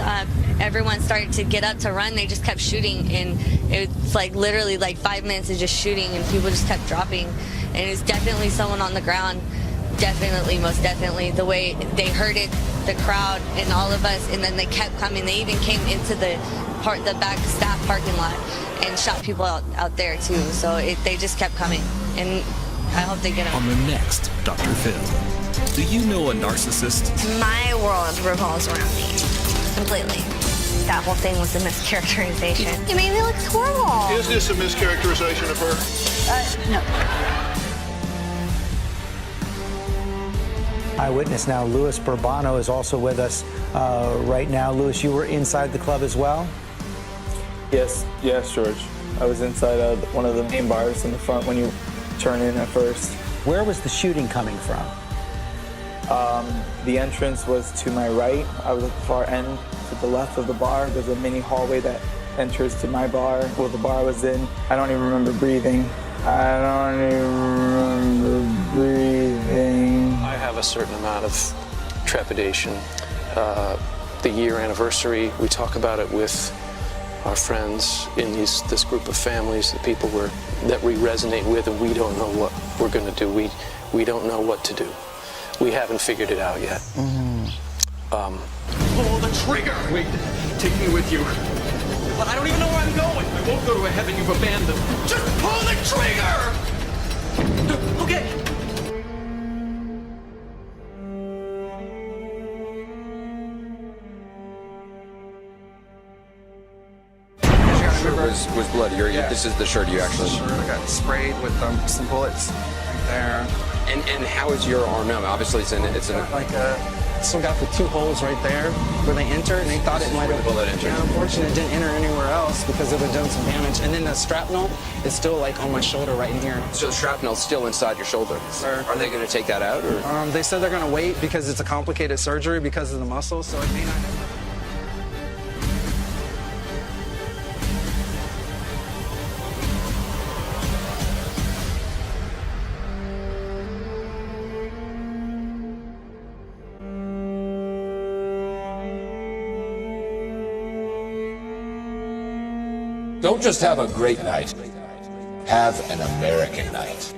everyone started to get up to run, they just kept shooting, and it's like literally like 5 minutes of just shooting, and people just kept dropping. And it's definitely someone on the ground. Definitely, most definitely. The way they heard it, the crowd and all of us, and then they kept coming. They even came into the back staff parking lot and shot people out there too. So they just kept coming, and I hope they get them. On the next Dr. Phil, do you know a narcissist? My world revolves around me completely. That whole thing was a mischaracterization. You made me look horrible. Is this a mischaracterization of her? No. Eyewitness now, Louis Bourbano, is also with us right now. Louis, you were inside the club as well? Yes, George. I was inside one of the main bars in the front when you turn in at first. Where was the shooting coming from? The entrance was to my right. I was at the far end to the left of the bar. There's a mini hallway that enters to my bar, where the bar was in. I don't even remember breathing. I have a certain amount of trepidation. The year anniversary, we talk about it with our friends in this group of families, the people that we resonate with, and we don't know what we're going to do. We don't know what to do. We haven't figured it out yet. Pull the trigger! Wait, take me with you. But I don't even know where I'm going. I won't go to a heaven you've abandoned. Just pull the trigger! Okay. Was bloody. This is the shirt you actually. I got sprayed with some bullets right there. And how is your arm now? Obviously, it's Still got the 2 holes right there where they entered, and they thought it might have. Bullet entered. Yeah, unfortunately, it didn't enter anywhere else because it would have done some damage. And then the shrapnel is still like on my shoulder right in here. So the shrapnel's still inside your shoulder. Sir. Are they going to take that out? Or? They said they're going to wait because it's a complicated surgery because of the muscle, so it may not. Don't just have a great night, have an American night.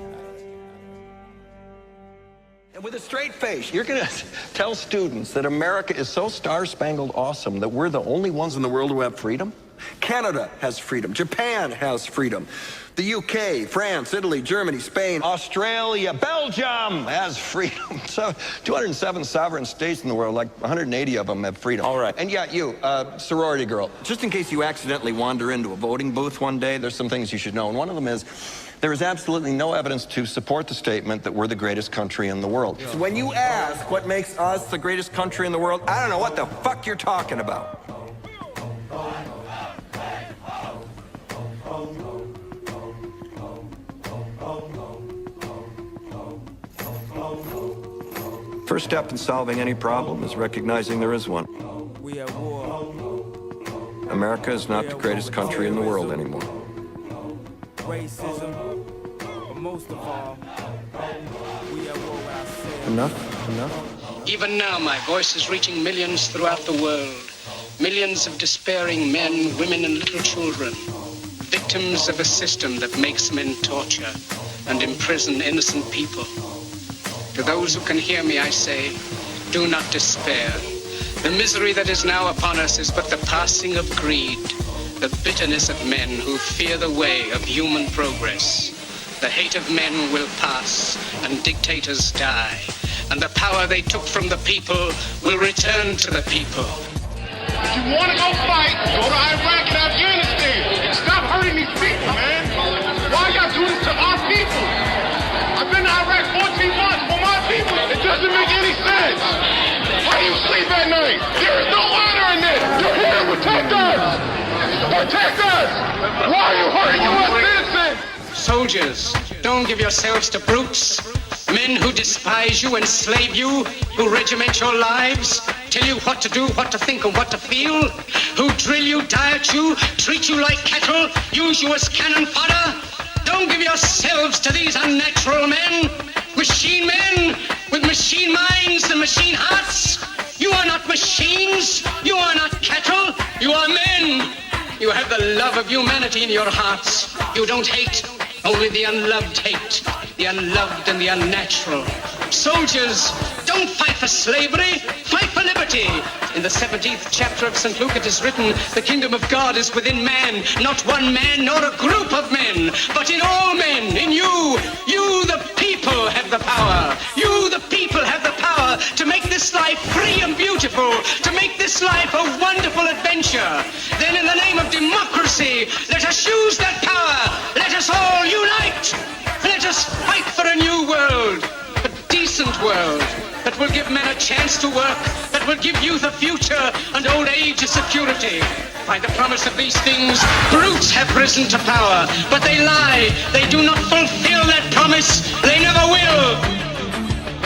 And with a straight face, you're going to tell students that America is so star-spangled awesome that we're the only ones in the world who have freedom? Canada has freedom. Japan has freedom. The UK, France, Italy, Germany, Spain, Australia, Belgium has freedom. So 207 sovereign states in the world, like 180 of them have freedom. All right. And yeah, you, sorority girl. Just in case you accidentally wander into a voting booth one day, There's some things you should know, and one of them is there is absolutely no evidence to support the statement that we're the greatest country in the world. so when you ask what makes us the greatest country in the world, I don't know what the fuck you're talking about. First step in solving any problem is recognizing there is one. We at war. America is not the greatest country in the world anymore. Racism, but most of all, we at war with ourselves. Enough? Even now, my voice is reaching millions throughout the world. Millions of despairing men, women, and little children. Victims of a system that makes men torture and imprison innocent people. To those who can hear me, I say, do not despair. The misery that is now upon us is but the passing of greed, the bitterness of men who fear the way of human progress. The hate of men will pass, and dictators die, and the power they took from the people will return to the people. If you want to go fight, go to Iraq and Afghanistan. Stop hurting these people, man. Why y'all do this to our people? I've been to Iraq 14 months for my people. It doesn't make any sense. Why do you sleep at night? There is no honor in this. You're here to protect us. Protect us. Why are you hurting U.S. citizens? Soldiers, don't give yourselves to brutes. Men who despise you, enslave you, who regiment your lives, tell you what to do, what to think, and what to feel, who drill you, diet you, treat you like cattle, use you as cannon fodder. Don't give yourselves to these unnatural men, machine men with machine minds and machine hearts. You are not machines, you are not cattle, you are men. You have the love of humanity in your hearts. You don't hate, only the unloved hate, the unloved and the unnatural. Soldiers, don't fight for slavery, fight for liberty. In the 17th chapter of St. Luke it is written, the kingdom of God is within man, not one man nor a group of men, but in all men, in you. You, the people, have the power. You, the people, have the power to make this life free and beautiful, to make this life a wonderful adventure. Then in the name of democracy, let us use that power. Let us all unite. Let us fight for a new world, a decent world, that will give men a chance to work, that will give youth a future and old age a security. By the promise of these things, brutes have risen to power, but they lie. They do not fulfill that promise. They never will.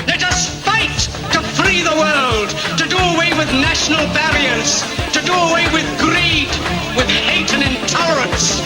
Let us fight to free the world, to do away with national barriers, to do away with greed, with hate and intolerance.